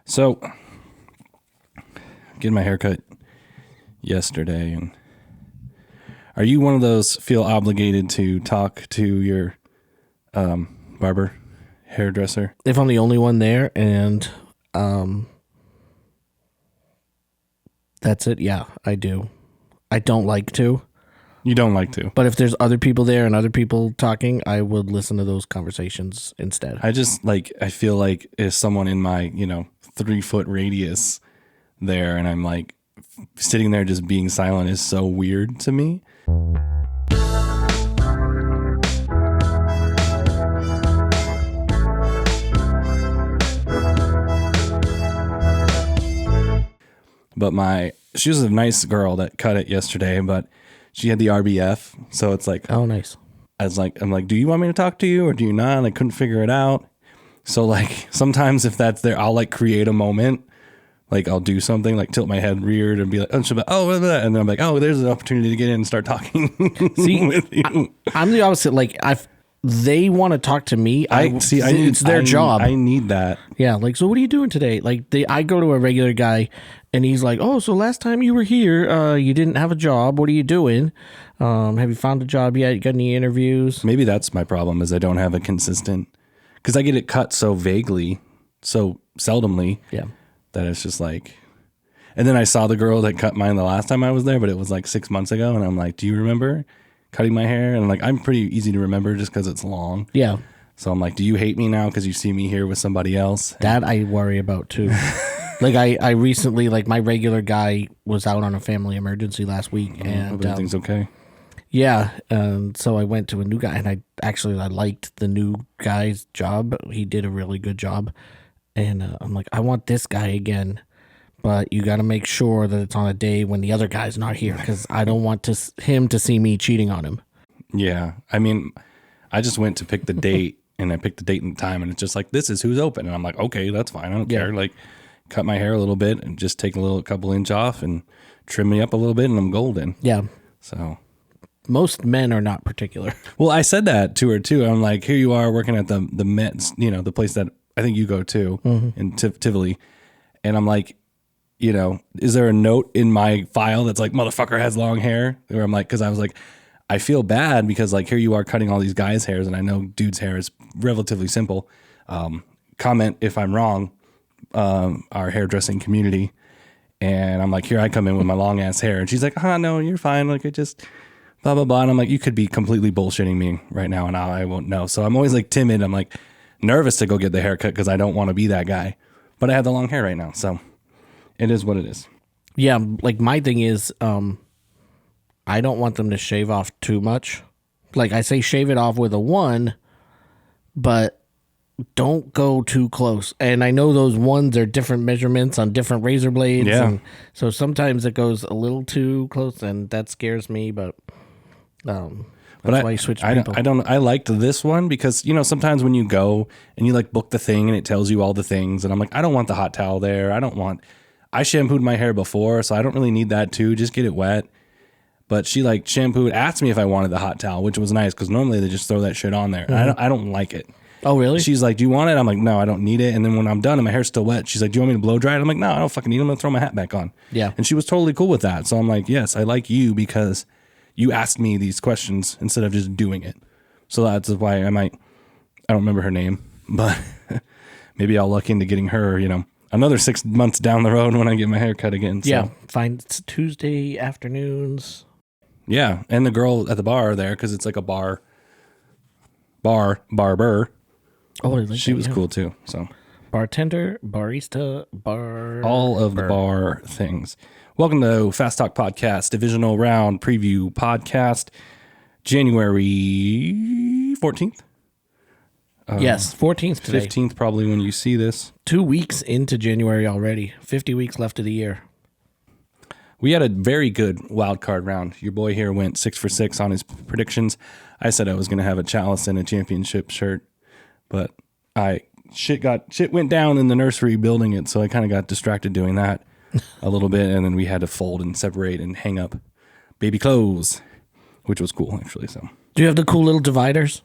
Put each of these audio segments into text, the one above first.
So, getting my haircut yesterday, and are you one of those feel obligated to talk to your barber, hairdresser? If I'm the only one there and that's it, yeah, I do. I don't like to. You don't like to. But if there's other people there and other people talking, I would listen to those conversations instead. I feel like if someone in my, 3-foot radius there and I'm like sitting there just being silent is so weird to me. But she was a nice girl that cut it yesterday, but she had the RBF. So it's like, oh, nice. I'm like, do you want me to talk to you or do you not? And I couldn't figure it out. So like sometimes if that's there, I'll like create a moment. Like I'll do something like tilt my head weird and be like, and then I'm like, oh, there's an opportunity to get in and start talking. See, with you. I'm the opposite. Like they want to talk to me. It's their job. I need that. Yeah. Like, so what are you doing today? Like I go to a regular guy and he's like, oh, so last time you were here, you didn't have a job. What are you doing? Have you found a job yet? You got any interviews? Maybe that's my problem is I don't have a consistent, because I get it cut so vaguely, so seldomly. Yeah. That it's just like, and then I saw the girl that cut mine the last time I was there, but it was like 6 months ago. And I'm like, do you remember cutting my hair? And I'm pretty easy to remember just because it's long. Yeah. So I'm like, do you hate me now because you see me here with somebody else? That I worry about too. Like I recently, like my regular guy was out on a family emergency last week, and everything's okay. Yeah, so I went to a new guy, and I liked the new guy's job. He did a really good job, and I'm like, I want this guy again, but you got to make sure that it's on a day when the other guy's not here, because I don't want him to see me cheating on him. Yeah, I mean, I just went to pick the date, and I picked the date and time, and it's just like, this is who's open, and I'm like, okay, that's fine, I don't care. Like, cut my hair a little bit and just take a couple inch off and trim me up a little bit, and I'm golden. Yeah. So most men are not particular. Well, I said that to her too. I'm like, here you are working at the Mets, the place that I think you go to in Tivoli. And I'm like, is there a note in my file that's like, motherfucker has long hair? Or I'm like, cause I was like, I feel bad because like, here you are cutting all these guys' hairs. And I know dude's hair is relatively simple. Comment if I'm wrong, our hairdressing community. And I'm like, here I come in with my long ass hair. And she's like, no, you're fine. Like it just blah, blah, blah. And I'm like, you could be completely bullshitting me right now and I won't know. So I'm always like timid. I'm like nervous to go get the haircut because I don't want to be that guy. But I have the long hair right now. So it is what it is. Yeah. Like my thing is, I don't want them to shave off too much. Like I say, shave it off with a 1, but don't go too close. And I know those ones are different measurements on different razor blades. Yeah. And so sometimes it goes a little too close and that scares me, but that's why you switch people. I liked this one because, sometimes when you go and you like book the thing and it tells you all the things and I'm like, I don't want the hot towel there. I shampooed my hair before, so I don't really need that too. Just get it wet. But she like asked me if I wanted the hot towel, which was nice because normally they just throw that shit on there. Mm-hmm. I don't like it. Oh, really? She's like, do you want it? I'm like, no, I don't need it. And then when I'm done and my hair's still wet, she's like, do you want me to blow dry it? I'm like, no, I don't fucking need it. I'm going to throw my hat back on. Yeah. And she was totally cool with that. So I'm like, yes, I like you because you asked me these questions instead of just doing it. So that's why I don't remember her name, but maybe I'll luck into getting her, another 6 months down the road when I get my hair cut again. So. Yeah. Fine. It's Tuesday afternoons. Yeah. And the girl at the bar there, because it's like a barber. Oh, she was cool too. So bartender, barista, bar, all of the bar things. Welcome to Fast Talk Podcast, Divisional Round Preview Podcast, January 14th. Yes, 14th today. 15th probably when you see this. 2 weeks into January already. 50 weeks left of the year. We had a very good wild card round. Your boy here went 6 for 6 on his predictions. I said I was going to have a chalice and a championship shirt, but shit went down in the nursery building it, so I kind of got distracted doing that a little bit, and then we had to fold and separate and hang up baby clothes, which was cool actually. So, do you have the cool little dividers?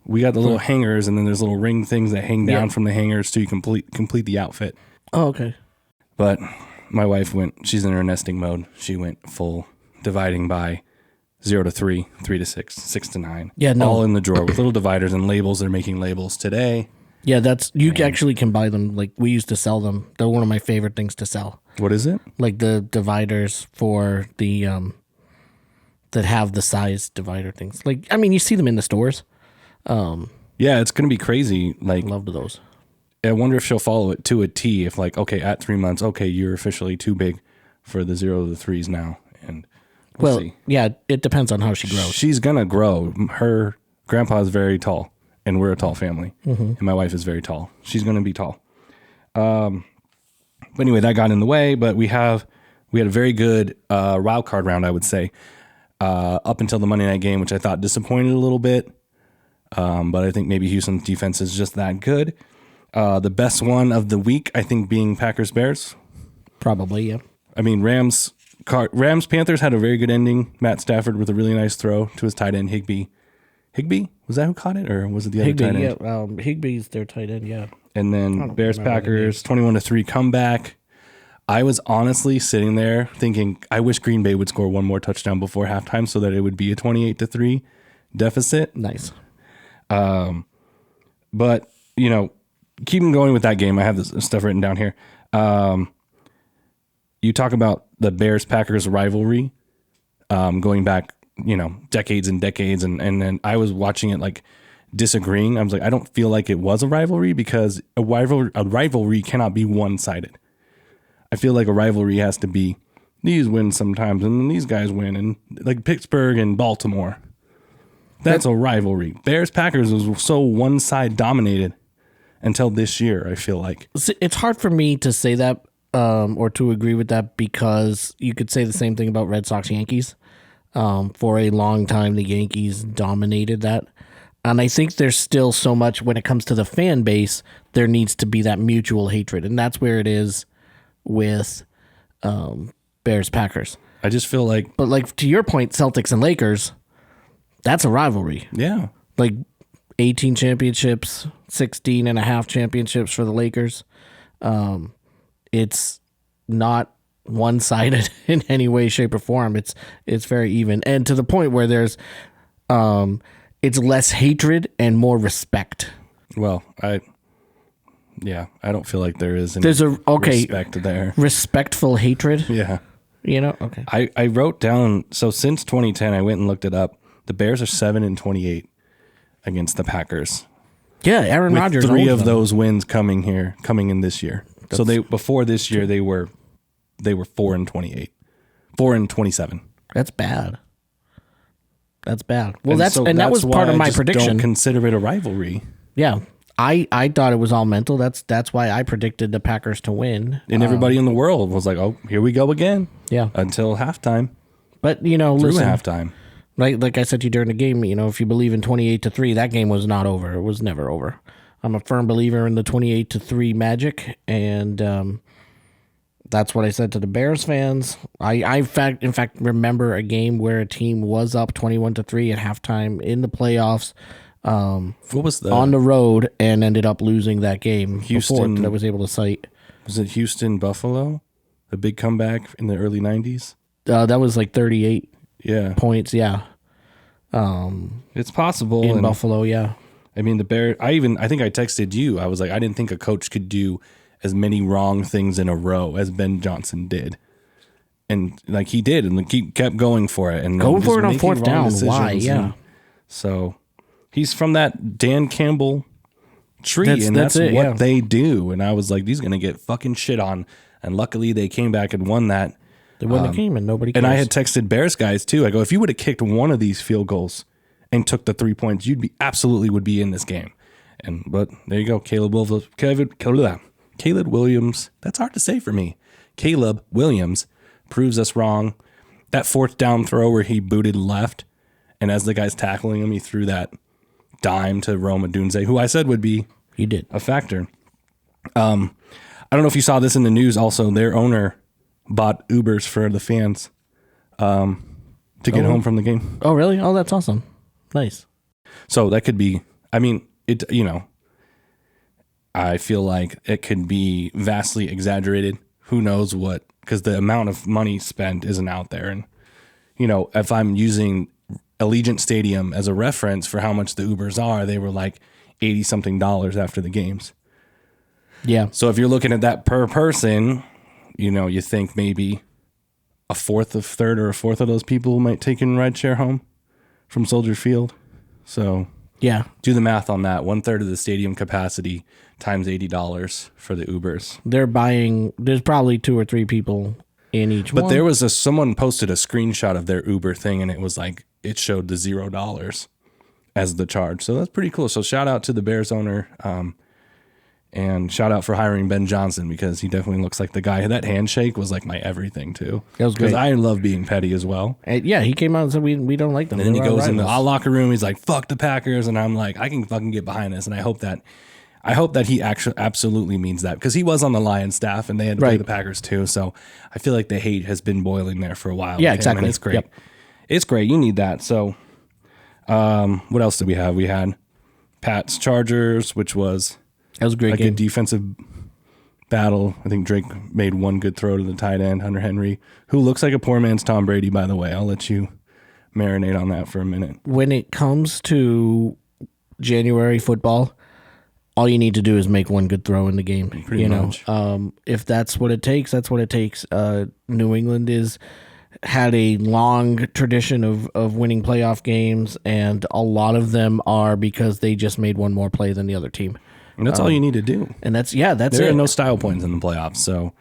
We got the little hangers, and then there's little ring things that hang down from the hangers so you complete the outfit. Oh, okay. But my wife she's in her nesting mode. She went full dividing by 0 to 3, 3 to 6, 6 to 9. Yeah, no. All in the drawer with little dividers and labels. They're making labels today. Yeah, you actually can buy them. Like, we used to sell them. They're one of my favorite things to sell. What is it? Like the dividers for the that have the size divider things. Like, I mean, you see them in the stores. Yeah, it's going to be crazy. Like, Loved those. I wonder if she'll follow it to a T. If like, okay, at 3 months, okay, you're officially too big for the 0 to the 3s now. And we'll see. Yeah, it depends on how she grows. She's going to grow. Her grandpa is very tall, and we're a tall family. And my wife is very tall. She's going to be tall. But anyway, that got in the way. But we had a very good wild card round, I would say, up until the Monday night game, which I thought disappointed a little bit. But I think maybe Houston's defense is just that good. The best one of the week, I think, being Packers-Bears. Probably, yeah. I mean, Rams-Panthers had a very good ending. Matt Stafford with a really nice throw to his tight end, Higbee. Higbee? Was that who caught it, or was it the other tight end? Yeah, Higbee's their tight end, yeah. And then Bears-Packers, 21-3 comeback. I was honestly sitting there thinking, I wish Green Bay would score one more touchdown before halftime so that it would be a 28-3 deficit. Nice. But, you know, keeping going with that game, I have this stuff written down here. You talk about the Bears-Packers rivalry going back, you know, decades and decades. And then I was watching it like disagreeing. I was like, I don't feel like it was a rivalry because a rivalry cannot be one-sided. I feel like a rivalry has to be these win sometimes and then these guys win, and like Pittsburgh and Baltimore. That's a rivalry. Bears-Packers was so one-side dominated until this year, I feel like. It's hard for me to say that or to agree with that because you could say the same thing about Red Sox-Yankees. For a long time, the Yankees dominated that. And I think there's still so much when it comes to the fan base, there needs to be that mutual hatred. And that's where it is with Bears-Packers. I just feel like... But like to your point, Celtics and Lakers, that's a rivalry. Yeah. Like 18 championships, 16 and a half championships for the Lakers. It's not one-sided in any way, shape, or form. It's very even. And to the point where there's it's less hatred and more respect. Well, I don't feel like there is any respect there. Respectful hatred? Yeah. You know? Okay. I wrote down, so since 2010, I went and looked it up. The Bears are 7-28 against the Packers. Yeah, Aaron Rodgers. 3 of those wins coming in this year. So before this year they were 4-28, 4-27. That's bad. That's bad. Well, and that was part of my prediction. Don't consider it a rivalry. Yeah, I thought it was all mental. That's why I predicted the Packers to win. And everybody in the world was like, "Oh, here we go again." Yeah. Until halftime. But through halftime. Right, like I said to you during the game, if you believe in 28-3, that game was not over. It was never over. I'm a firm believer in the 28-3 magic, and that's what I said to the Bears fans. I in fact remember a game where a team was up 21-3 at halftime in the playoffs. What was on the road and ended up losing that game? Houston, that I was able to cite. Was it Houston Buffalo? The big comeback in the early 90s? That was like 38 points, yeah. It's possible in Buffalo, yeah. I mean, the Bears. I think I texted you. I was like, I didn't think a coach could do as many wrong things in a row as Ben Johnson did, and like he did, and he kept going for it and going for it on fourth down. Why? Yeah. So he's from that Dan Campbell tree, and that's what they do. And I was like, he's gonna get fucking shit on. And luckily, they came back and won that. They won the game, and nobody cares. And I had texted Bears guys too. I go, if you would have kicked one of these field goals and took the 3 points, you'd would be in this game. But there you go, Caleb Williams. That's hard to say for me. Caleb Williams proves us wrong. That fourth down throw where he booted left, and as the guy's tackling him, he threw that dime to Rome Odunze, who I said would be a factor. I don't know if you saw this in the news. Also, their owner bought Ubers for the fans to get home from the game. Oh, really? Oh, that's awesome. Nice. So that could be, I mean, I feel like it could be vastly exaggerated. Who knows what? Because the amount of money spent isn't out there. And, if I'm using Allegiant Stadium as a reference for how much the Ubers are, they were like $80-something after the games. Yeah. So if you're looking at that per person, you think maybe a third or a fourth of those people might take in rideshare home from Soldier Field. So yeah, do the math on that. 1/3 of the stadium capacity times $80 for the Ubers. There's probably 2 or 3 people in each one. But there was someone posted a screenshot of their Uber thing, and it was like, it showed the $0 as the charge. So that's pretty cool. So shout out to the Bears owner. And shout out for hiring Ben Johnson, because he definitely looks like the guy. That handshake was like my everything too. That was great. Because I love being petty as well. And yeah, he came out and said we don't like them. And then he goes in the locker room. He's like, "Fuck the Packers," and I'm like, I can fucking get behind this. And I hope that he actually absolutely means that, because he was on the Lions staff and they had to play the Packers too. So I feel like the hate has been boiling there for a while. Yeah, exactly. And it's great. Yep. It's great. You need that. So, what else did we have? We had Pats Chargers, which was. That was a great like game. A defensive battle. I think Drake made one good throw to the tight end, Hunter Henry, who looks like a poor man's Tom Brady, by the way. I'll let you marinate on that for a minute. When it comes to January football, all you need to do is make one good throw in the game. Pretty much. If that's what it takes, that's what it takes. New England had a long tradition of winning playoff games, and a lot of them are because they just made one more play than the other team. And that's all you need to do. And that's it. There are no style points in the playoffs, so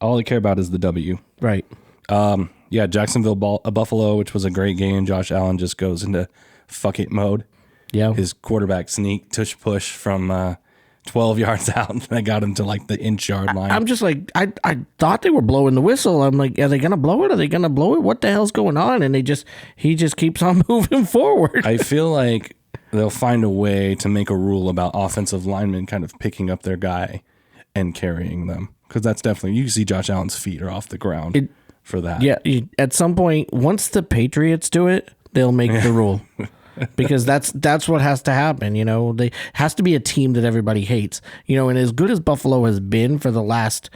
all I care about is the W. Right. Jacksonville Buffalo, which was a great game. Josh Allen just goes into fuck it mode. Yeah. His quarterback sneak, tush push from 12 yards out. That got him to like the inch-yard line. I'm just like, I thought they were blowing the whistle. I'm like, are they going to blow it? Are they going to blow it? What the hell's going on? And he just keeps on moving forward. I feel like they'll find a way to make a rule about offensive linemen kind of picking up their guy and carrying them. Because that's definitely, you can see Josh Allen's feet are off the ground for that. Yeah, at some point, once the Patriots do it, they'll make the rule. Because that's what has to happen, They has to be a team that everybody hates. And as good as Buffalo has been for the last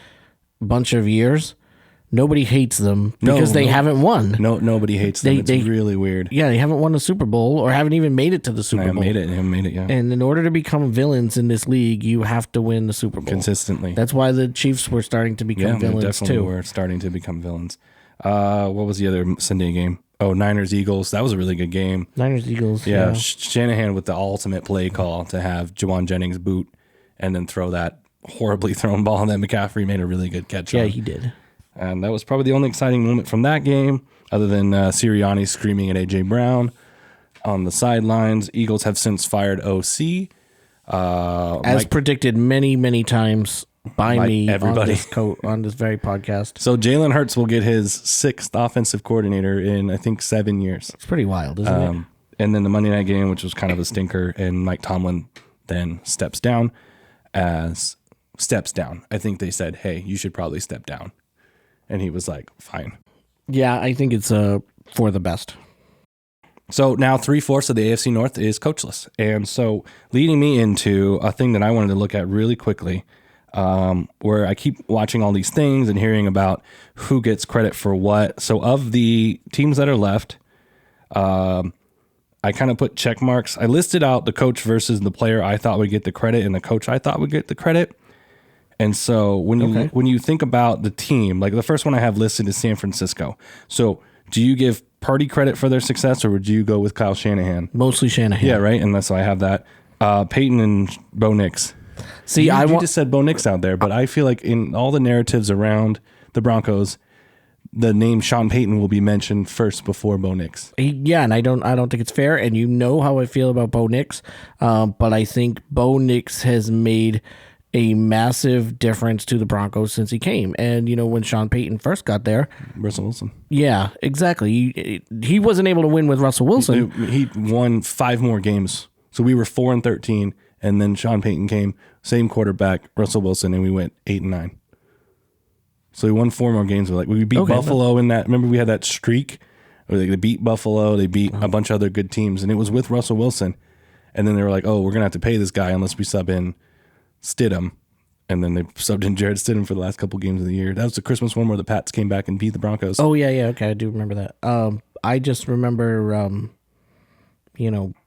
bunch of years, nobody hates them because they haven't won. No, nobody hates them. It's really weird. Yeah, they haven't won the Super Bowl or haven't even made it to the Super Bowl. They haven't made it, yeah. And in order to become villains in this league, you have to win the Super Bowl. Consistently. That's why the Chiefs were starting to become villains, definitely too. Were starting to become villains. What was the other Sunday game? Oh, Niners-Eagles. That was a really good game. Niners-Eagles, yeah. Shanahan with the ultimate play call to have Jawan Jennings boot and then throw that horribly thrown ball that McCaffrey made a really good catch on. Yeah, he did. And that was probably the only exciting moment from that game, other than Sirianni screaming at A.J. Brown on the sidelines. Eagles have since fired OC. As predicted many, many times by me everybody on this very podcast. So Jalen Hurts will get his 6th offensive coordinator in, I think, 7 years. It's pretty wild, isn't it? And then the Monday night game, which was kind of a stinker, and Mike Tomlin then steps down. I think they said, hey, you should probably step down. And he was like, fine. Yeah, I think it's for the best. So now 3/4 of the AFC North is coachless. And so leading me into a thing that I wanted to look at really quickly, where I keep watching all these things and hearing about who gets credit for what. So of the teams that are left, I kind of put check marks. I listed out the coach versus the player I thought would get the credit and the coach I thought would get the credit. And so when you think about the team, like the first one I have listed is San Francisco. So do you give Party credit for their success, or would you go with Kyle Shanahan? Mostly Shanahan. Yeah, right. And that's why I have that. Peyton and Bo Nix. See, you just said Bo Nix out there, but I feel like in all the narratives around the Broncos, the name Sean Payton will be mentioned first before Bo Nix. Yeah, and I don't think it's fair. And you know how I feel about Bo Nix, but I think Bo Nix has made a massive difference to the Broncos since he came. And, when Sean Payton first got there... Russell Wilson. Yeah, exactly. He wasn't able to win with Russell Wilson. He won 5 more games. So we were 4-13, and then Sean Payton came, same quarterback, Russell Wilson, and we went 8-9. So we won 4 more games. We beat Buffalo in that. Remember we had that streak where they beat Buffalo, they beat a bunch of other good teams, and it was with Russell Wilson. And then they were like, oh, we're going to have to pay this guy unless we sub in Stidham, and then they subbed in Jared Stidham for the last couple games of the year. That was the Christmas one where the Pats came back and beat the Broncos. Oh, yeah, okay, I do remember that. I just remember,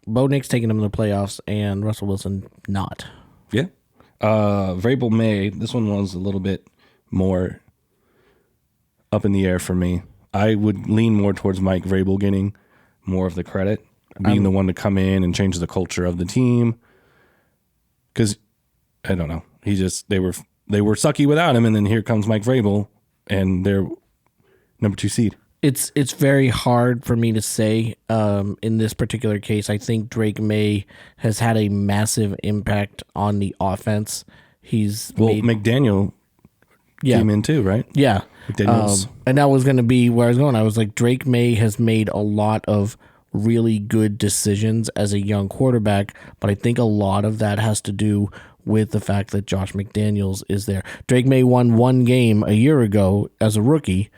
Bo Nix taking them to the playoffs and Russell Wilson not. Yeah. Vrabel May, this one was a little bit more up in the air for me. I would lean more towards Mike Vrabel getting more of the credit, being the one to come in and change the culture of the team. Because, I don't know, they were sucky without him, and then here comes Mike Vrabel, and they're number 2 seed. It's very hard for me to say in this particular case. I think Drake May has had a massive impact on the offense. McDaniel came in too, right? Yeah. McDaniels. And that was going to be where I was going. I was like, Drake May has made a lot of really good decisions as a young quarterback, but I think a lot of that has to do with the fact that Josh McDaniels is there. Drake May won 1 game a year ago as a rookie.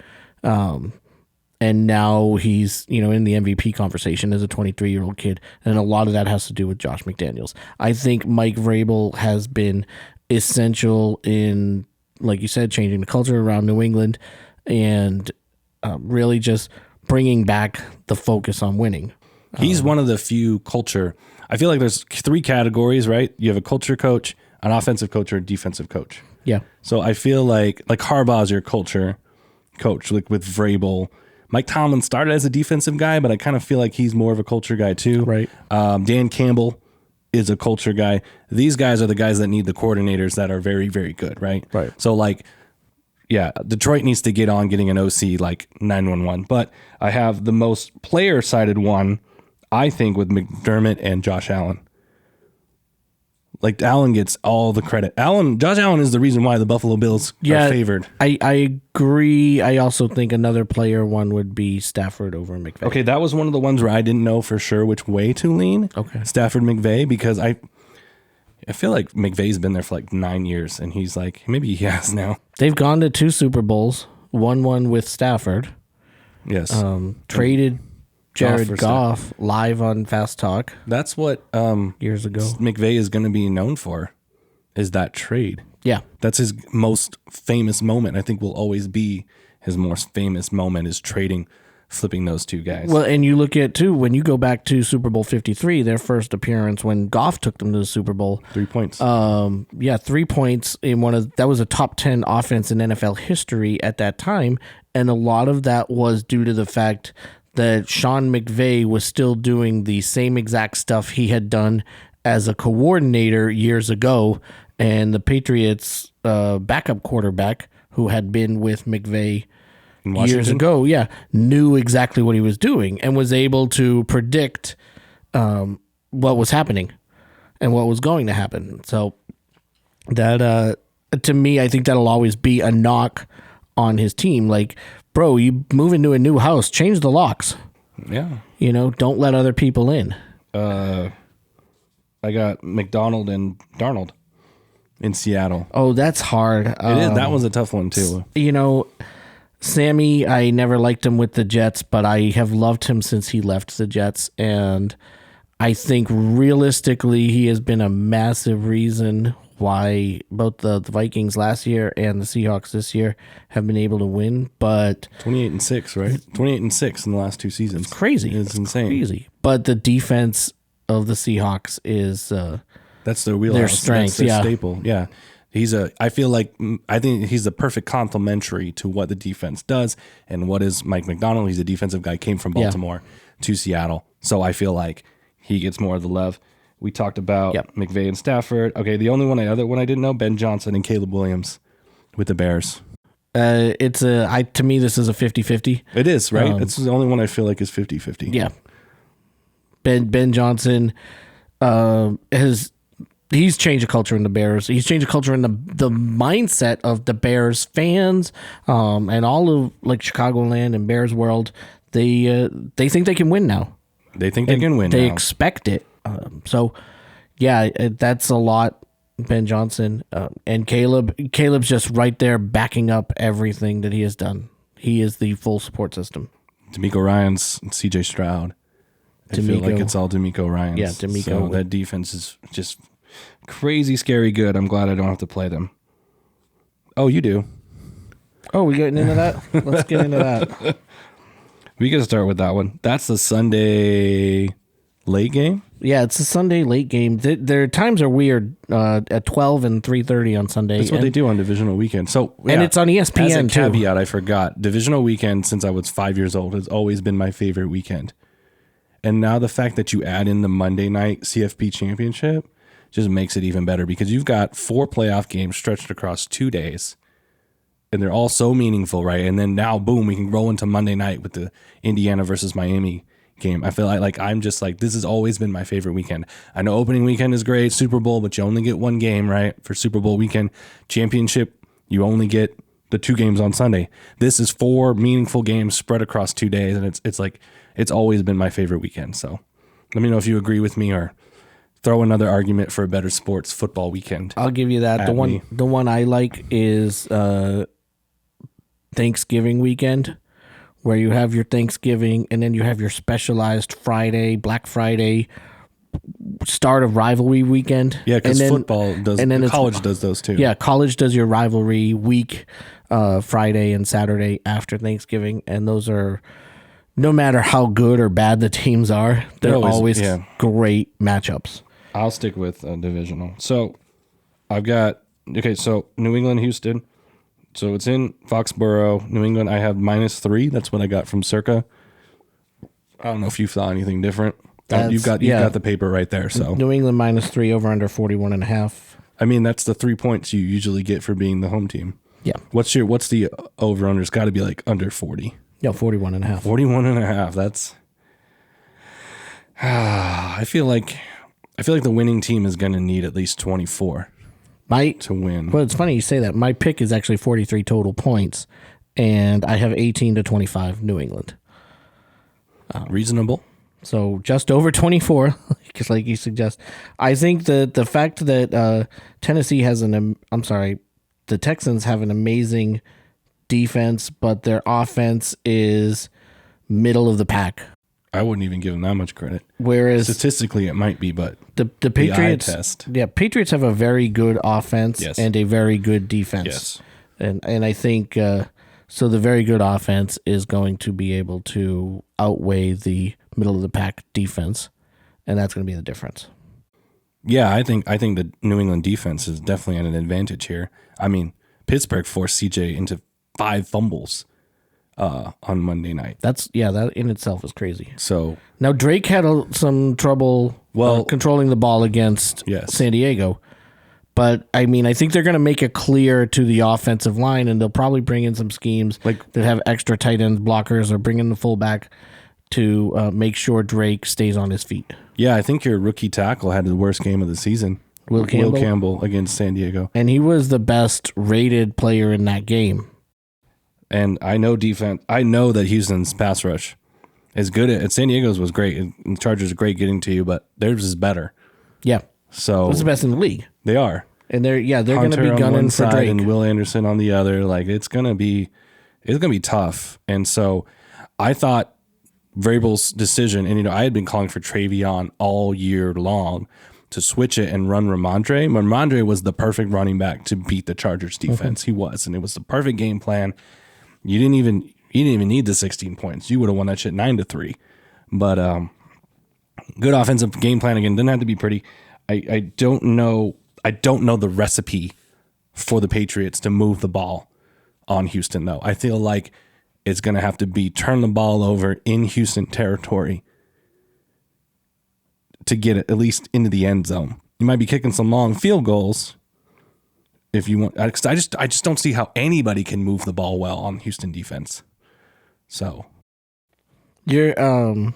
And now he's, in the MVP conversation as a 23-year-old kid. And a lot of that has to do with Josh McDaniels. I think Mike Vrabel has been essential in, like you said, changing the culture around New England and really just bringing back the focus on winning. He's one of the few culture. I feel like there's 3 categories, right? You have a culture coach, an offensive coach, or a defensive coach. Yeah. So I feel like Harbaugh's your culture coach, like with Vrabel. Mike Tomlin started as a defensive guy, but I kind of feel like he's more of a culture guy too. Right. Dan Campbell is a culture guy. These guys are the guys that need the coordinators that are very, very good, right? Right. So Detroit needs to get on getting an OC like 911. But I have the most player-sided one, I think, with McDermott and Josh Allen. Like, Allen gets all the credit. Josh Allen is the reason why the Buffalo Bills are favored. I agree. I also think another player one would be Stafford over McVay. Okay, that was one of the ones where I didn't know for sure which way to lean. Okay. Stafford, McVay, because I feel like McVay's been there for like 9 years, and he's like, maybe he has now. They've gone to 2 Super Bowls, won one with Stafford. Yes. Traded Jared Goff live on Fast Talk. That's what years ago McVay is going to be known for, is that trade. Yeah. That's his most famous moment. I think will always be his most famous moment is flipping those 2 guys. Well, and you look at, too, when you go back to Super Bowl 53, their first appearance when Goff took them to the Super Bowl. 3 points. 3 points in that was a top 10 offense in NFL history at that time. And a lot of that was due to the fact that Sean McVay was still doing the same exact stuff he had done as a coordinator years ago. And the Patriots backup quarterback, who had been with McVay years ago, knew exactly what he was doing and was able to predict what was happening and what was going to happen. So that, to me, I think that'll always be a knock on his team. Like, bro, you move into a new house, change the locks. Yeah. Don't let other people in. I got McDonald and Darnold in Seattle. Oh, that's hard. It is. That was a tough one, too. Sammy, I never liked him with the Jets, but I have loved him since he left the Jets. And I think realistically, he has been a massive reason why both the Vikings last year and the Seahawks this year have been able to win. But 28-6, right? 28-6 in the last 2 seasons. It's crazy. It's insane. Crazy. But the defense of the Seahawks is that's their wheelhouse. Their strength. That's their staple. Yeah. I think he's the perfect complementary to what the defense does. And what is Mike McDonald? He's a defensive guy, came from Baltimore to Seattle. So I feel like he gets more of the love. We talked about McVay and Stafford. Okay, the only other one I didn't know, Ben Johnson and Caleb Williams with the Bears. To me, this is a 50-50. It is, right? It's the only one I feel like is 50-50. Yeah. Ben Johnson he's changed the culture in the Bears. He's changed the culture in the mindset of the Bears fans, and all of like Chicagoland and Bears world. They think they can win now. They think they can win. They now. expect it. That's a lot. Ben Johnson and Caleb's just right there backing up everything that he has done. He is the full support system. D'Amico Ryans and CJ Stroud. I feel like it's all D'Amico Ryans. Yeah, D'Amico. So that defense is just Crazy, scary good. I'm glad I don't have to play them. Oh, you do. Oh, we getting into that? Let's get into that. We can start with that one. That's the Sunday late game. Yeah, it's a Sunday late game. Their times are weird at 12 and 3:30 on Sunday. That's what they do on divisional weekend. So and it's on ESPN as a too. caveat, I forgot. Divisional weekend, since I was 5 years old, has always been my favorite weekend. And now the fact that you add in the Monday night CFP championship just makes it even better because you've got 4 playoff games stretched across 2 days. And they're all so meaningful, right? And then now, boom, we can roll into Monday night with the Indiana versus Miami game. I feel like I'm just like, this has always been my favorite weekend. I know opening weekend is great, Super Bowl, but you only get one game, right? For Super Bowl weekend. Championship, you only get the 2 games on Sunday. This is 4 meaningful games spread across 2 days, and it's always been my favorite weekend. So let me know if you agree with me or throw another argument for a better sports football weekend. I'll give you that. The one I like is Thanksgiving weekend, where you have your Thanksgiving and then you have your specialized Friday, Black Friday, start of rivalry weekend. Yeah, because football does, and then college does those too. Yeah, college does your rivalry week, Friday and Saturday after Thanksgiving, and those are, no matter how good or bad the teams are, they're always great matchups. I'll stick with divisional. So I've got, so New England, Houston. So it's in Foxborough, New England. I have -3. That's what I got from Circa. I don't know if you saw anything different. You've got the paper right there. So New England -3 over under 41.5. I mean, that's the 3 points you usually get for being the home team. Yeah. What's the over under? It's got to be like under 40. Yeah, 41.5. 41.5. That's. I feel like the winning team is going to need at least 24 to win. Well, it's funny you say that. My pick is actually 43 total points, and I have 18 to 25 New England. Reasonable. So just over 24, because like you suggest. I think that the fact that Tennessee has the Texans have an amazing defense, but their offense is middle of the pack. I wouldn't even give them that much credit. Whereas statistically it might be, but the Patriots, the eye test. Yeah, Patriots have a very good offense and a very good defense. Yes. And I think so the very good offense is going to be able to outweigh the middle of the pack defense, and that's going to be the difference. Yeah, I think the New England defense is definitely at an advantage here. I mean, Pittsburgh forced CJ into 5 fumbles on Monday night. That in itself is crazy. So now Drake had some trouble controlling the ball against San Diego, but I mean, I think they're going to make it clear to the offensive line, and they'll probably bring in some schemes that have extra tight end blockers or bring in the fullback to make sure Drake stays on his feet. Yeah, I think your rookie tackle had the worst game of the season. Will Campbell against San Diego. And he was the best rated player in that game. And I know defense. I know that Houston's pass rush is good at San Diego's was great. And the Chargers are great getting to you, but theirs is better. Yeah. So it's the best in the league. They are. And they're going to be gunning for Drake and Will Anderson on the other. Like it's going to be tough. And so I thought Vrabel's decision, and I had been calling for Travion all year long to switch it and run Ramondre. Ramondre was the perfect running back to beat the Chargers defense. He was, and it was the perfect game plan. You didn't even need the 16 points. You would have won that shit 9-3. But good offensive game plan again. Didn't have to be pretty. I don't know the recipe for the Patriots to move the ball on Houston though. I feel like it's going to have to be turn the ball over in Houston territory to get it at least into the end zone. You might be kicking some long field goals if you want. I just don't see how anybody can move the ball well on Houston defense. So they're going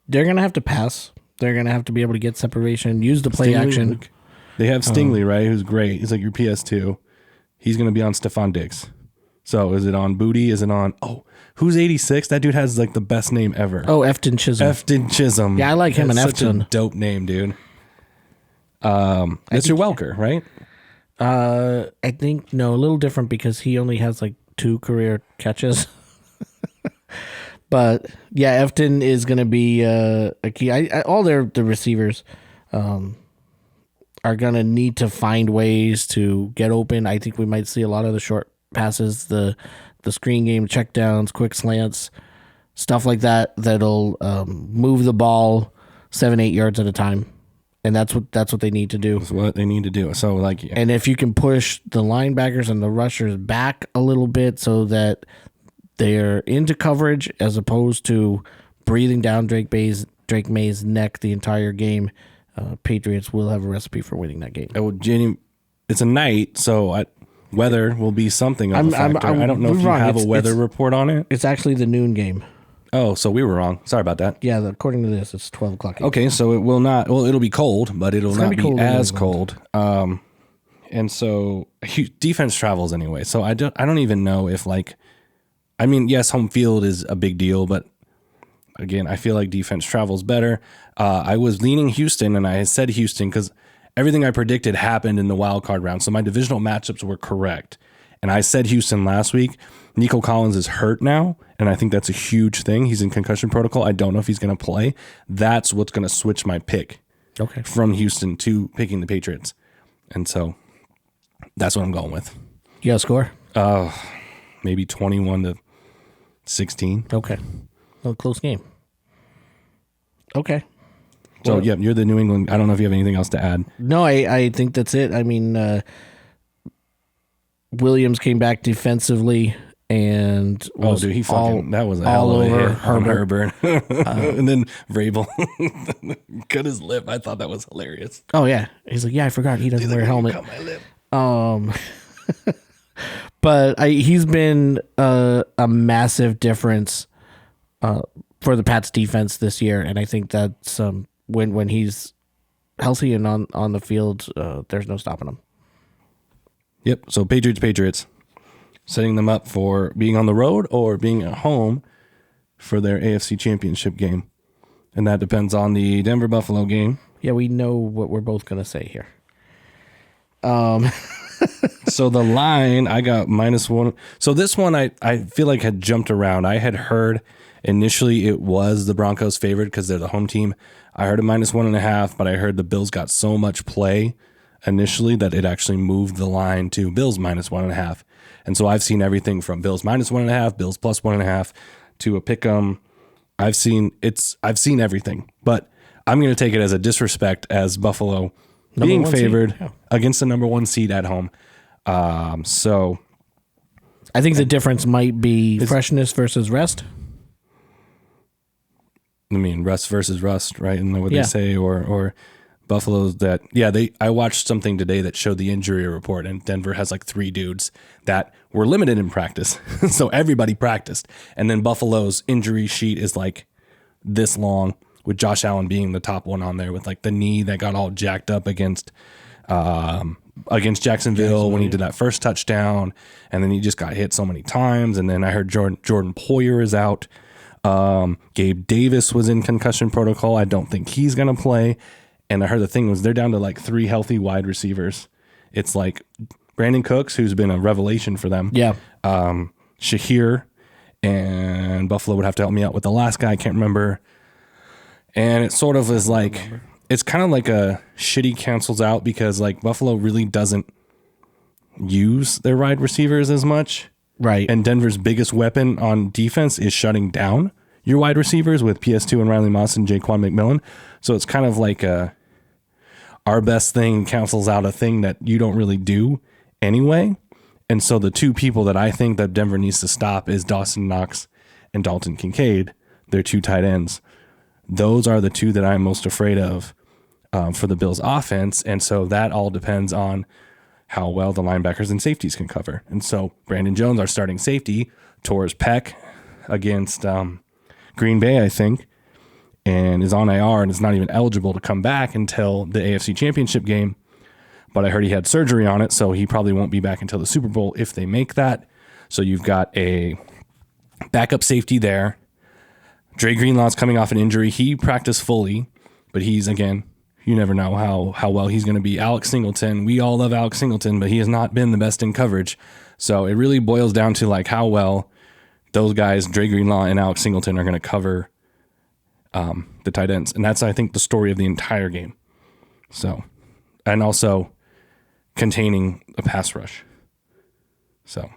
to have to pass. They're going to have to be able to get separation, use the play action. They have Stingley, right? Who's great. He's like your PS2. He's going to be on Stephon Diggs. So is it on Booty? Is it on, who's 86? That dude has like the best name ever. Oh, Efton Chisholm. Yeah, I like him and Efton. Such a dope name, dude. Mr. Welker, right? I think, no, a little different because he only has like 2 career catches. But yeah, Efton is going to be a key. All the receivers, are going to need to find ways to get open. I think we might see a lot of the short passes, the screen game, checkdowns, quick slants, stuff like that, that'll move the ball 7-8 yards at a time. And that's what they need to do. That's what they need to do. So like, and if you can push the linebackers and the rushers back a little bit so that they're into coverage as opposed to breathing down Drake May's neck the entire game, Patriots will have a recipe for winning that game. It's a night, so weather will be something of a factor. I don't know if you have a weather report on it. It's actually the noon game. Oh, so we were wrong. Sorry about that. Yeah, according to this, it's 12 o'clock. Okay, so it will not. Well, it'll be cold, but it'll not be as cold. And so defense travels anyway. So I don't even know if yes, home field is a big deal, but again, I feel like defense travels better. I was leaning Houston, and I said Houston because everything I predicted happened in the wild card round. So my divisional matchups were correct. And I said Houston last week. Nico Collins is hurt now, and I think that's a huge thing. He's in concussion protocol. I don't know if he's going to play. That's what's going to switch my pick from Houston to picking the Patriots. And so that's what I'm going with. You got a score? Maybe 21-16. Okay. A close game. Okay. So, yeah, you're the New England. I don't know if you have anything else to add. No, I think that's it. I mean, Williams came back defensively and that was a hell of a hit on Herbert. And then Vrabel cut his lip. I thought that was hilarious. Oh yeah, he's like, yeah, I forgot he doesn't wear a helmet. Cut my lip. But he's been a massive difference for the Pats defense this year, and I think that's when he's healthy and on the field, there's no stopping him. Yep. So Patriots, setting them up for being on the road or being at home for their AFC Championship game. And that depends on the Denver-Buffalo game. Yeah, we know what we're both going to say here. So the line, I got -1. So this one I feel like had jumped around. I had heard initially it was the Broncos favored because they're the home team. I heard a -1.5, but I heard the Bills got so much play initially that it actually moved the line to Bills -1.5. And so I've seen everything from Bills -1.5, Bills +1.5 to a pick 'em. I've seen everything, but I'm going to take it as a disrespect as Buffalo being favored against the number 1 seed at home. So I think the difference might be freshness versus rest. I mean, rust versus rust, right? And what they say, or Buffalo's I watched something today that showed the injury report, and Denver has like 3 dudes that were limited in practice. So everybody practiced. And then Buffalo's injury sheet is like this long, with Josh Allen being the top one on there with like the knee that got all jacked up against Jacksonville when he did that first touchdown. And then he just got hit so many times. And then I heard Jordan Poyer is out. Gabe Davis was in concussion protocol. I don't think he's going to play. And I heard the thing was they're down to like 3 healthy wide receivers. It's like Brandon Cooks, who's been a revelation for them. Yeah. Shahir, and Buffalo would have to help me out with the last guy. I can't remember. And it sort of is like, it's kind of like a shitty cancels out because like Buffalo really doesn't use their wide receivers as much. Right. And Denver's biggest weapon on defense is shutting down your wide receivers with PS2 and Riley Moss and Jaquan McMillan. So it's kind of like our best thing cancels out a thing that you don't really do anyway. And so the 2 people that I think that Denver needs to stop is Dawson Knox and Dalton Kincaid. They're 2 tight ends. Those are the 2 that I'm most afraid of for the Bills offense. And so that all depends on how well the linebackers and safeties can cover. And so Brandon Jones, our starting safety, tore his pec against Green Bay, I think, and is on IR and is not even eligible to come back until the AFC Championship game. But I heard he had surgery on it, so he probably won't be back until the Super Bowl if they make that. So you've got a backup safety there. Dre Greenlaw's coming off an injury. He practiced fully, but he's, again, you never know how well he's going to be. Alex Singleton, we all love Alex Singleton, but he has not been the best in coverage. So it really boils down to like how well those guys, Dre Greenlaw and Alex Singleton, are going to cover the tight ends. And that's, I think, the story of the entire game. So and also containing a pass rush. So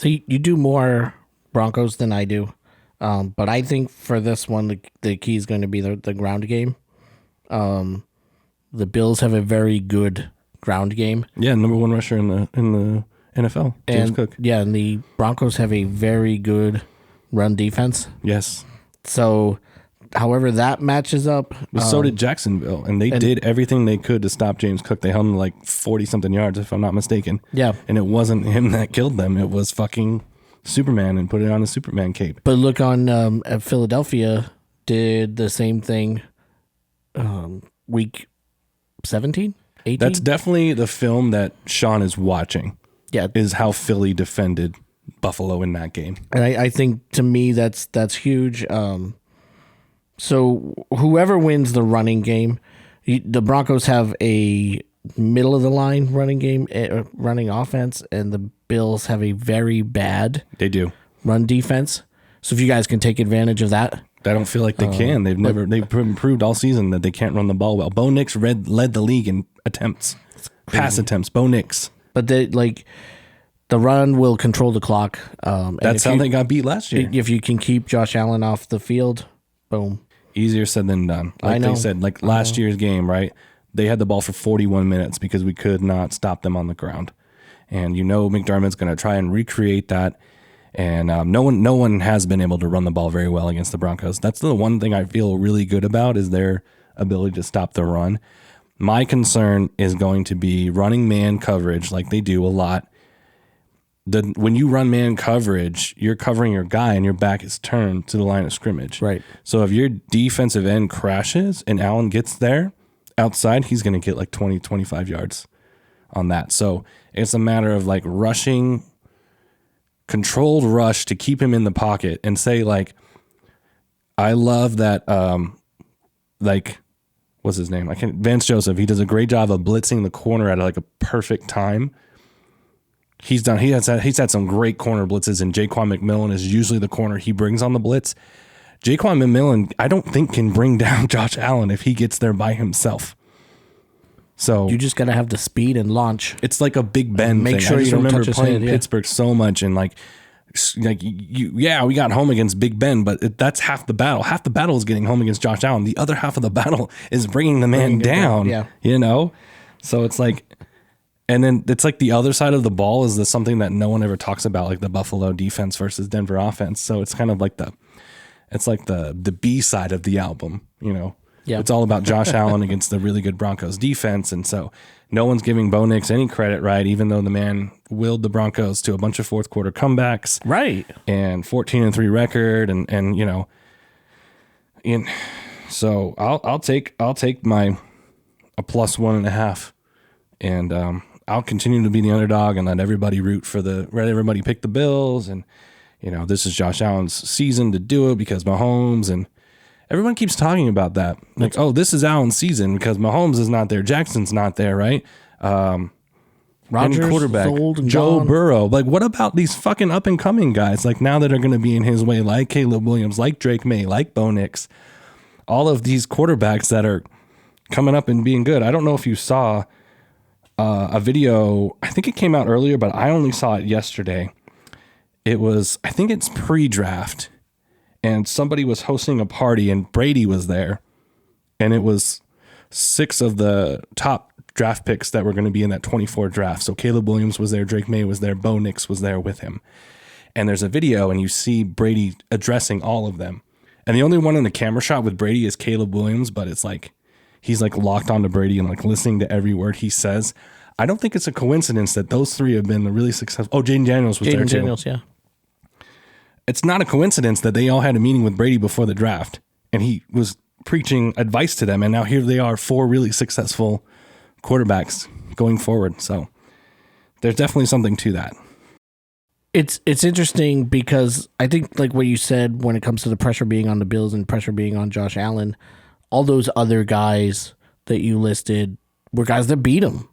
you do more Broncos than I do. But I think for this one, the key is going to be the ground game. The Bills have a very good ground game. Yeah, number one rusher in the NFL, James Cook. Yeah, and the Broncos have a very good run defense. Yes. So, however that matches up. But so did Jacksonville, and they did everything they could to stop James Cook. They held him like 40-something yards, if I'm not mistaken. Yeah. And it wasn't him that killed them. It was fucking Superman and put it on the Superman cape. But look on at Philadelphia did the same thing week 17, 18? That's definitely the film that Sean is watching. Yeah. Is how Philly defended Buffalo in that game. And I think to me that's huge. So whoever wins the running game, the Broncos have a middle of the line running game, running offense, and the Bills have a very bad They do run defense. So if you guys can take advantage of that. I don't feel like they can. They've proved all season that they can't run the ball well. Bo Nix led the league in attempts, pass attempts. Bo Nix. But the run will control the clock. That's how they got beat last year. If you can keep Josh Allen off the field, boom. Easier said than done. Like they said, like last year's game, right? They had the ball for 41 minutes because we could not stop them on the ground. And McDermott's going to try and recreate that. And no one has been able to run the ball very well against the Broncos. That's the one thing I feel really good about is their ability to stop the run. My concern is going to be running man coverage like they do a lot. When you run man coverage, you're covering your guy and your back is turned to the line of scrimmage. Right. So if your defensive end crashes and Allen gets there outside, he's going to get like 20, 25 yards on that. So it's a matter of like rushing, controlled rush to keep him in the pocket and say like, I love that, what's his name? Vance Joseph. He does a great job of blitzing the corner at like a perfect time. He's had some great corner blitzes, and Jaquan McMillan is usually the corner he brings on the blitz. Jaquan McMillan, I don't think can bring down Josh Allen if he gets there by himself. So you just got to have the speed and launch. It's like a Big Ben Make thing. sure I just you don't remember touch his playing head, yeah. Pittsburgh so much, and we got home against Big Ben, but that's half the battle. Half the battle is getting home against Josh Allen. The other half of the battle is bringing the man down. Yeah. So it's like, and then it's like the other side of the ball is something that no one ever talks about, like the Buffalo defense versus Denver offense. So it's kind of like the B side of the album, Yeah. It's all about Josh Allen against the really good Broncos defense. And so no one's giving Bo Nix any credit, right? Even though the man willed the Broncos to a bunch of fourth quarter comebacks. Right. And 14-3 record. So I'll take my a plus 1.5. And I'll continue to be the underdog and let everybody let everybody pick the Bills. And, this is Josh Allen's season to do it because Mahomes and everyone keeps talking about that. Like, this is Allen's season because Mahomes is not there. Jackson's not there, right? Rodgers, quarterback, old and Joe gone. Burrow. Like, what about these fucking up and coming guys? Like now that are going to be in his way, like Caleb Williams, like Drake May, like Bo Nix, all of these quarterbacks that are coming up and being good. I don't know if you saw a video. I think it came out earlier, but I only saw it yesterday. I think it's pre-draft. And somebody was hosting a party and Brady was there. And it was 6 of the top draft picks that were going to be in that 24 draft. So Caleb Williams was there, Drake May was there, Bo Nix was there with him. And there's a video and you see Brady addressing all of them. And the only one in the camera shot with Brady is Caleb Williams, but it's like he's like locked onto Brady and like listening to every word he says. I don't think it's a coincidence that those 3 have been really successful. Oh, Jaden Daniels was there too. Jaden Daniels, yeah. It's not a coincidence that they all had a meeting with Brady before the draft and he was preaching advice to them. And now here they are, 4 really successful quarterbacks going forward. So there's definitely something to that. It's interesting because I think like what you said when it comes to the pressure being on the Bills and pressure being on Josh Allen, all those other guys that you listed were guys that beat him.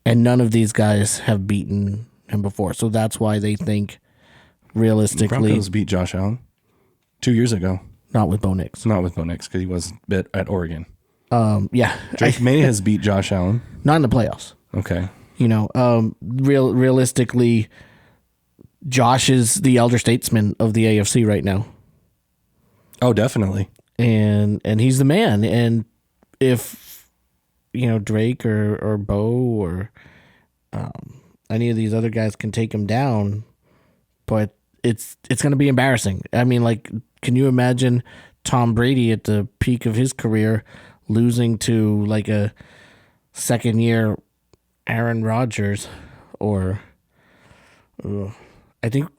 And none of these guys have beaten him before. So that's why they think realistically. The Broncos beat Josh Allen 2 years ago. Not with Bo Nix. Not with Bo Nix because he was bit at Oregon. Yeah, Drake May has beat Josh Allen. not in the playoffs. Okay. Realistically, Josh is the elder statesman of the AFC right now. Oh, definitely. And he's the man. And if Drake or Bo or any of these other guys can take him down, but it's going to be embarrassing. I mean, like, can you imagine Tom Brady at the peak of his career losing to like a second year Aaron Rodgers or I think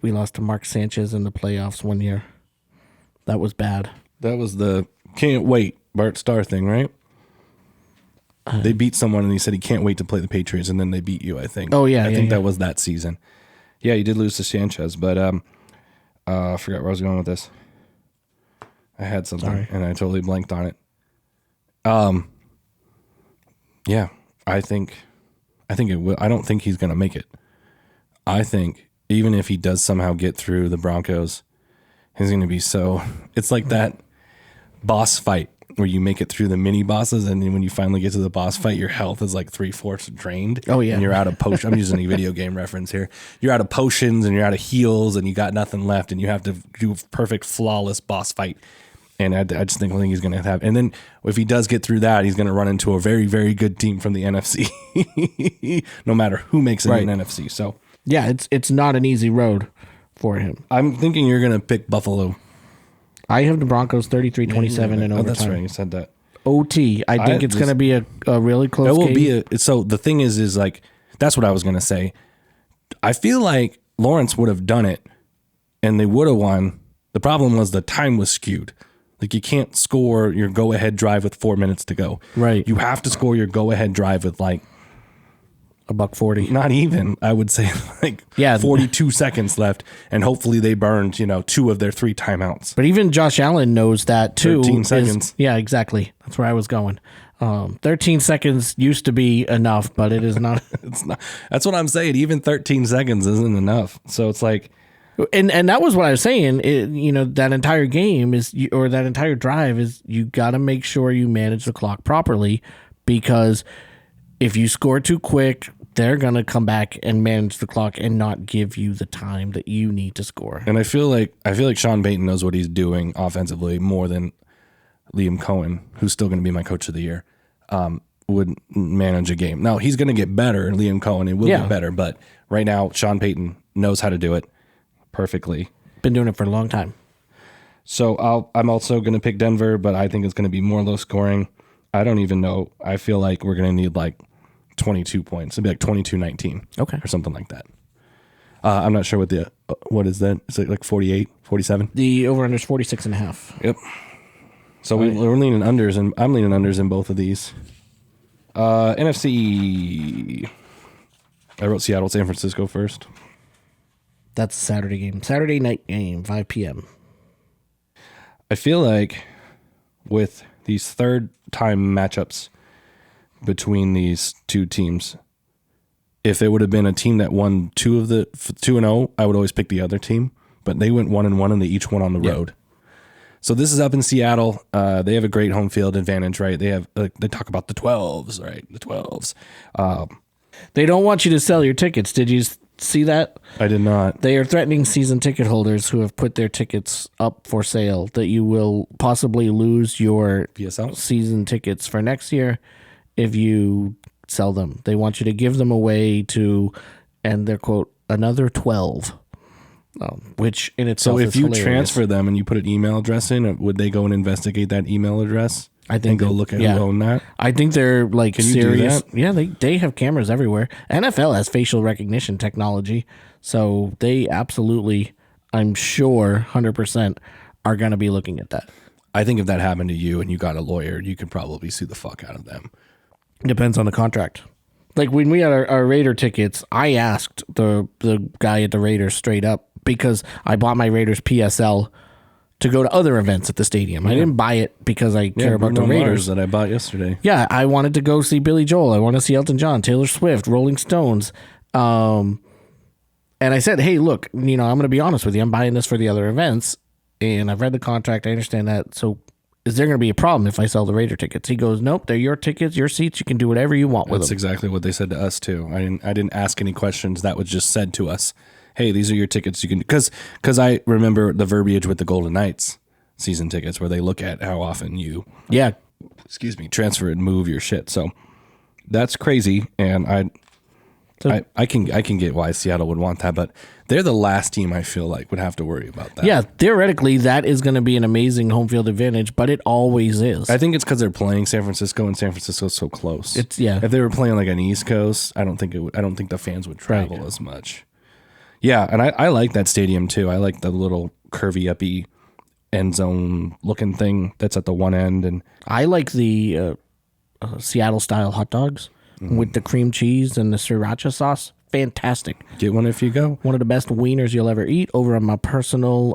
we lost to Mark Sanchez in the playoffs one year. That was bad. That was the can't wait Bart Starr thing, right? They beat someone and he said he can't wait to play the Patriots, and then they beat you, I think. Oh, yeah. I think that was that season. Yeah, you did lose to Sanchez, but I forgot where I was going with this. I had something and I totally blanked on it. Yeah, I think it will. I don't think he's going to make it. I think even if he does somehow get through the Broncos, he's going to be so. It's like that boss fight where you make it through the mini bosses, and then when you finally get to the boss fight, your health is like 3/4 drained. Oh yeah, and you're out of potions. I'm using a video game reference here. You're out of potions and you're out of heals, and you got nothing left, and you have to do a perfect, flawless boss fight. And I just think he's going to have. And then if he does get through that, he's going to run into a very, very good team from the NFC, no matter who makes it in NFC. So yeah, it's not an easy road for him. I'm thinking you're going to pick Buffalo. I have the Broncos 33-27 in overtime. Oh, that's right. You said that. OT. I think it's going to be a really close game. It will be. So the thing is like, that's what I was going to say. I feel like Lawrence would have done it and they would have won. The problem was the time was skewed. Like, you can't score your go-ahead drive with 4 minutes to go. Right. You have to score your go-ahead drive with like $1.40. Not even. I would say like 42 seconds left, and hopefully they burned 2 of their 3 timeouts. But even Josh Allen knows that too. 13 seconds. Yeah, exactly. That's where I was going. 13 seconds used to be enough, but it is not. It's not. That's what I'm saying. Even 13 seconds isn't enough. So it's like. And that was what I was saying. That entire game or that entire drive is you got to make sure you manage the clock properly, because if you score too quick, they're going to come back and manage the clock and not give you the time that you need to score. And I feel like Sean Payton knows what he's doing offensively more than Liam Cohen, who's still going to be my coach of the year, would manage a game. Now, he's going to get better, Liam Cohen. It will get better. But right now, Sean Payton knows how to do it perfectly. Been doing it for a long time. So I'm also going to pick Denver, but I think it's going to be more low scoring. I don't even know. I feel like we're going to need like 22 points. It'd be like 22-19. Okay. Or something like that. I'm not sure what is that? Is it like 48, 47? The over-under is 46.5. Yep. So we're leaning unders, and I'm leaning unders in both of these. NFC. I wrote Seattle, San Francisco first. That's a Saturday game. Saturday night game, 5 p.m. I feel like with these third-time matchups between these two teams, if it would have been a team that won 2-0, I would always pick the other team. But they went 1-1, and they each won on the road. So this is up in Seattle. They have a great home field advantage, right? They have they talk about the 12s, right? The 12s. They don't want you to sell your tickets. Did you see that? I did not. They are threatening season ticket holders who have put their tickets up for sale that you will possibly lose your PSL season tickets for next year if you sell them. They want you to give them away to, and they're quote, another 12. Which in itself is hilarious. Transfer them and you put an email address in, would they go and investigate that email address? I think and go look at who owned that. I think they're like Can serious. You do that? Yeah, they have cameras everywhere. NFL has facial recognition technology, so they absolutely, I'm sure, 100% are going to be looking at that. I think if that happened to you and you got a lawyer, you could probably sue the fuck out of them. Depends on the contract. Like when we had our Raider tickets, I asked the guy at the Raiders straight up, because I bought my Raiders PSL to go to other events at the stadium. I didn't buy it because I care about the Raiders. That I bought yesterday. Yeah, I wanted to go see Billy Joel. I want to see Elton John, Taylor Swift, Rolling Stones. And I said, hey, look, I'm going to be honest with you. I'm buying this for the other events, and I've read the contract. I understand that. So is there going to be a problem if I sell the Raider tickets? He goes, nope, they're your tickets, your seats. You can do whatever you want with them. That's exactly what they said to us too. I didn't ask any questions. That was just said to us. Hey, these are your tickets. You can, because I remember the verbiage with the Golden Knights season tickets where they look at how often you, transfer and move your shit. So that's crazy. And I can get why Seattle would want that, but they're the last team I feel like would have to worry about that. Yeah, theoretically, that is going to be an amazing home field advantage, but it always is. I think it's because they're playing San Francisco, and San Francisco's so close. If they were playing like an East Coast, I don't think the fans would travel as much. Yeah, and I like that stadium too. I like the little curvy uppy end zone looking thing that's at the one end, and I like the Seattle style hot dogs with the cream cheese and the sriracha sauce. Fantastic. Get one if you go. One of the best wieners you'll ever eat over on my personal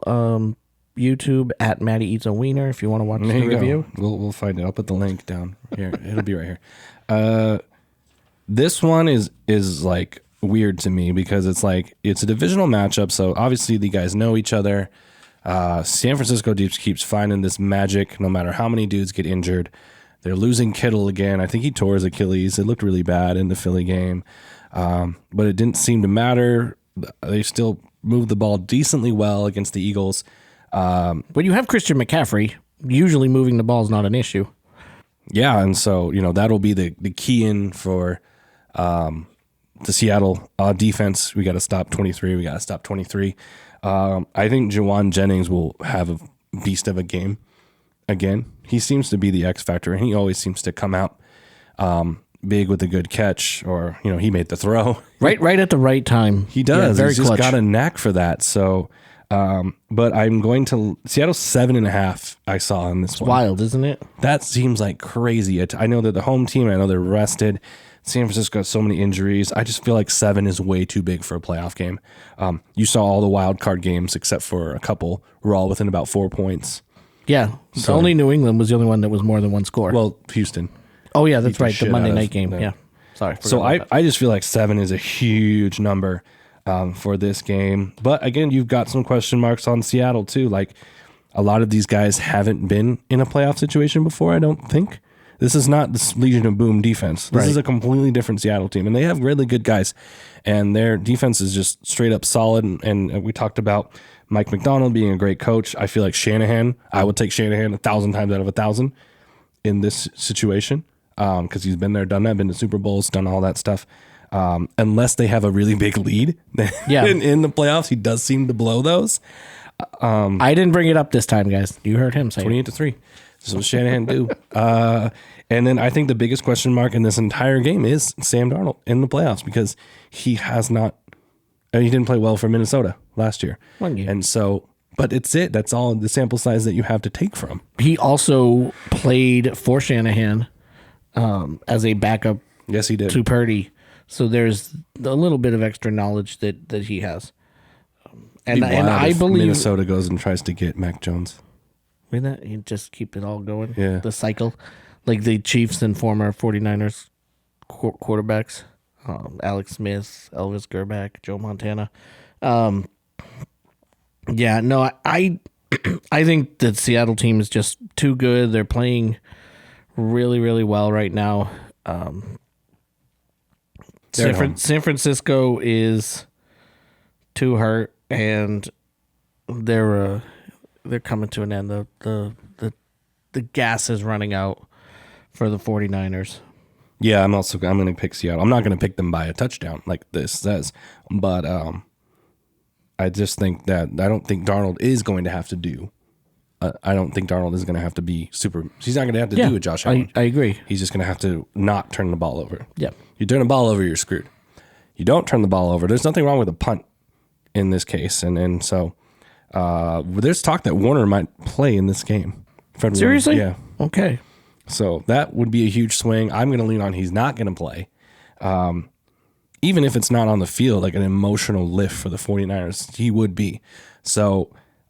YouTube at Maddie Eats a Wiener if you want to watch the review. We'll find it. I'll put the link down here. It'll be right here. This one is like weird to me because it's a divisional matchup, so obviously the guys know each other. San Francisco keeps finding this magic no matter how many dudes get injured. They're losing Kittle again. I think he tore his Achilles. It looked really bad in the Philly game. But it didn't seem to matter. They still moved the ball decently well against the Eagles. When you have Christian McCaffrey, usually moving the ball is not an issue. Yeah, and so, that'll be the key in for the Seattle defense. We got to stop 23. We got to stop 23. I think Juwan Jennings will have a beast of a game again. He seems to be the X factor, and he always seems to come out big with a good catch, or he made the throw right at the right time. He does. Yeah, He's just got a knack for that. So, but I'm going to Seattle 7.5. I saw in this one. Wild, isn't it? That seems like crazy. I know they're the home team. I know they're rested. San Francisco has so many injuries. I just feel like 7 is way too big for a playoff game. You saw all the wild card games except for a couple were all within about 4 points. Yeah, only New England was the only one that was more than one score. Well, Houston. Oh, yeah, that's right. The Monday night game. Yeah. Sorry. So I just feel like 7 is a huge number for this game. But again, you've got some question marks on Seattle too. Like a lot of these guys haven't been in a playoff situation before, I don't think. This is not the Legion of Boom defense. This is a completely different Seattle team. And they have really good guys. And their defense is just straight up solid. And we talked about Mike McDonald being a great coach. I feel like Shanahan, I would take Shanahan 1,000 times out of 1,000 in this situation. Because he's been there, done that, been to Super Bowls, done all that stuff. Unless they have a really big lead in the playoffs, he does seem to blow those. I didn't bring it up this time, guys. You heard him say 28-3. This is what Shanahan do. And then I think the biggest question mark in this entire game is Sam Darnold in the playoffs because he has not. He didn't play well for Minnesota last year. 1 game. And so, but it's it. That's all the sample size that you have to take from. He also played for Shanahan as a backup. Yes, he did. To Purdy. So there's a little bit of extra knowledge that he has. And I believe Minnesota goes and tries to get Mac Jones. That you just keep it all going. Yeah. The cycle. Like the Chiefs and former 49ers quarterbacks. Alex Smith, Elvis Gerback, Joe Montana. Yeah, no, I think the Seattle team is just too good. They're playing really, really well right now. San Francisco is too hurt, and they're coming to an end. The gas is running out for the 49ers. Yeah, I'm going to pick Seattle. I'm not going to pick them by a touchdown like this says, but I just think that I don't think Darnold is going to have to do. I don't think Darnold is going to have to be super. He's not going to have to do a Josh Allen. I agree. He's just going to have to not turn the ball over. Yeah, you turn the ball over, you're screwed. You don't turn the ball over. There's nothing wrong with a punt in this case, and so there's talk that Warner might play in this game. Fred Seriously? Warner, yeah. Okay. So that would be a huge swing. I'm going to lean on he's not going to play. Even if it's not on the field, like an emotional lift for the 49ers, he would be. So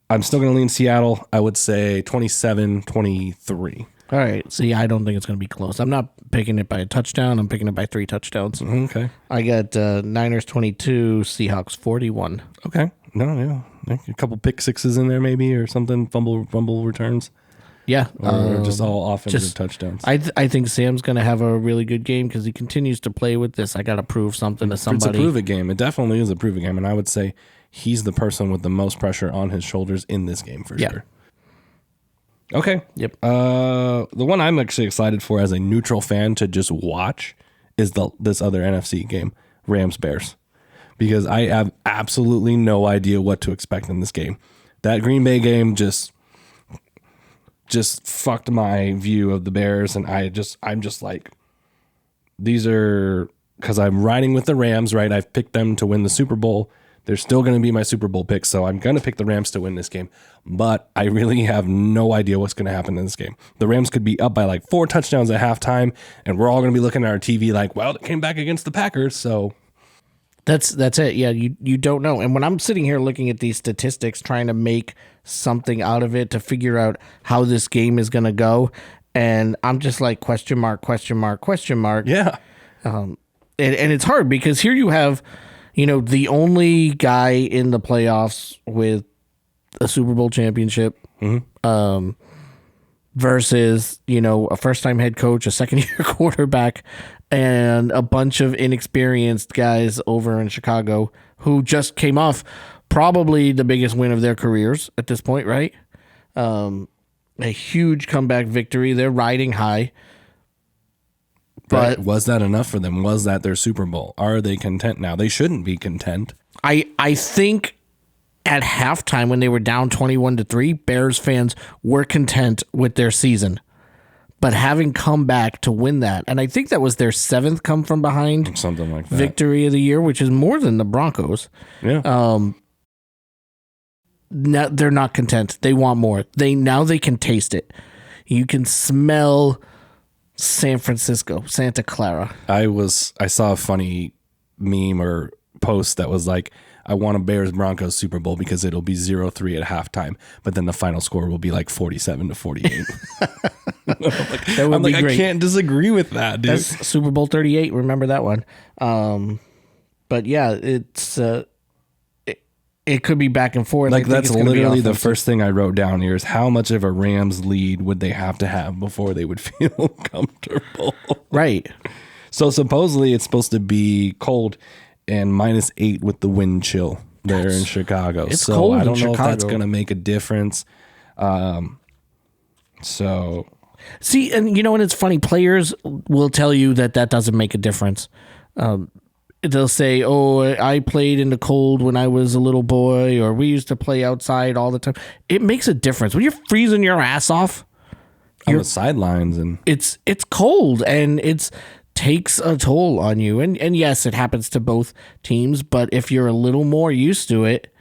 I'm still going to lean Seattle. I would say 27-23. All right. See, I don't think it's going to be close. I'm not picking it by a touchdown. I'm picking it by 3 touchdowns. Okay. I got Niners 22, Seahawks 41. Okay. No, yeah. A couple pick sixes in there maybe or something, fumble returns. Yeah. Or just all offensive touchdowns. I think Sam's going to have a really good game because he continues to play with this. I got to prove something to somebody. It's a prove it game. It definitely is a prove it game. And I would say he's the person with the most pressure on his shoulders in this game for sure. Okay. Yep. The one I'm actually excited for as a neutral fan to just watch is this other NFC game, Rams-Bears. Because I have absolutely no idea what to expect in this game. That Green Bay game just fucked my view of the Bears, and I'm just like, these are, because I'm riding with the Rams, right? I've picked them to win the Super Bowl. They're still going to be my Super Bowl pick, so I'm going to pick the Rams to win this game. But I really have no idea what's going to happen in this game. The Rams could be up by like 4 touchdowns at halftime, and we're all going to be looking at our TV like, well, it came back against the Packers, so... That's it. Yeah, you don't know. And when I'm sitting here looking at these statistics, trying to make something out of it to figure out how this game is going to go, and I'm just like question mark. Yeah. And it's hard because here you have, the only guy in the playoffs with a Super Bowl championship, versus, a first-time head coach, a second-year quarterback, and a bunch of inexperienced guys over in Chicago who just came off probably the biggest win of their careers at this point, right? A huge comeback victory. They're riding high. But was that enough for them? Was that their Super Bowl? Are they content now? They shouldn't be content. I think at halftime when they were down 21-3, Bears fans were content with their season. But having come back to win that, and I think that was their 7th come from behind something like that victory of the year, which is more than the Broncos. Yeah. Now they're not content. They want more. Now they can taste it. You can smell San Francisco, Santa Clara. I saw a funny meme or post that was like, I want a Bears-Broncos Super Bowl because it'll be 0-3 at halftime, but then the final score will be like 47-48. That would be great. I can't disagree with that, dude. That's Super Bowl 38. Remember that one. But yeah, it's it could be back and forth. Like that's literally the first thing I wrote down here is how much of a Rams lead would they have to have before they would feel comfortable? Right. So supposedly it's supposed to be cold and -8 with the wind chill there in Chicago. It's so cold I don't in know Chicago. if that's going to make a difference. So see, and and it's funny. Players will tell you that doesn't make a difference. They'll say, "Oh, I played in the cold when I was a little boy, or we used to play outside all the time." It makes a difference when you're freezing your ass off on the sidelines, and it's cold, and it's takes a toll on you. And yes, it happens to both teams, but if you're a little more used to it,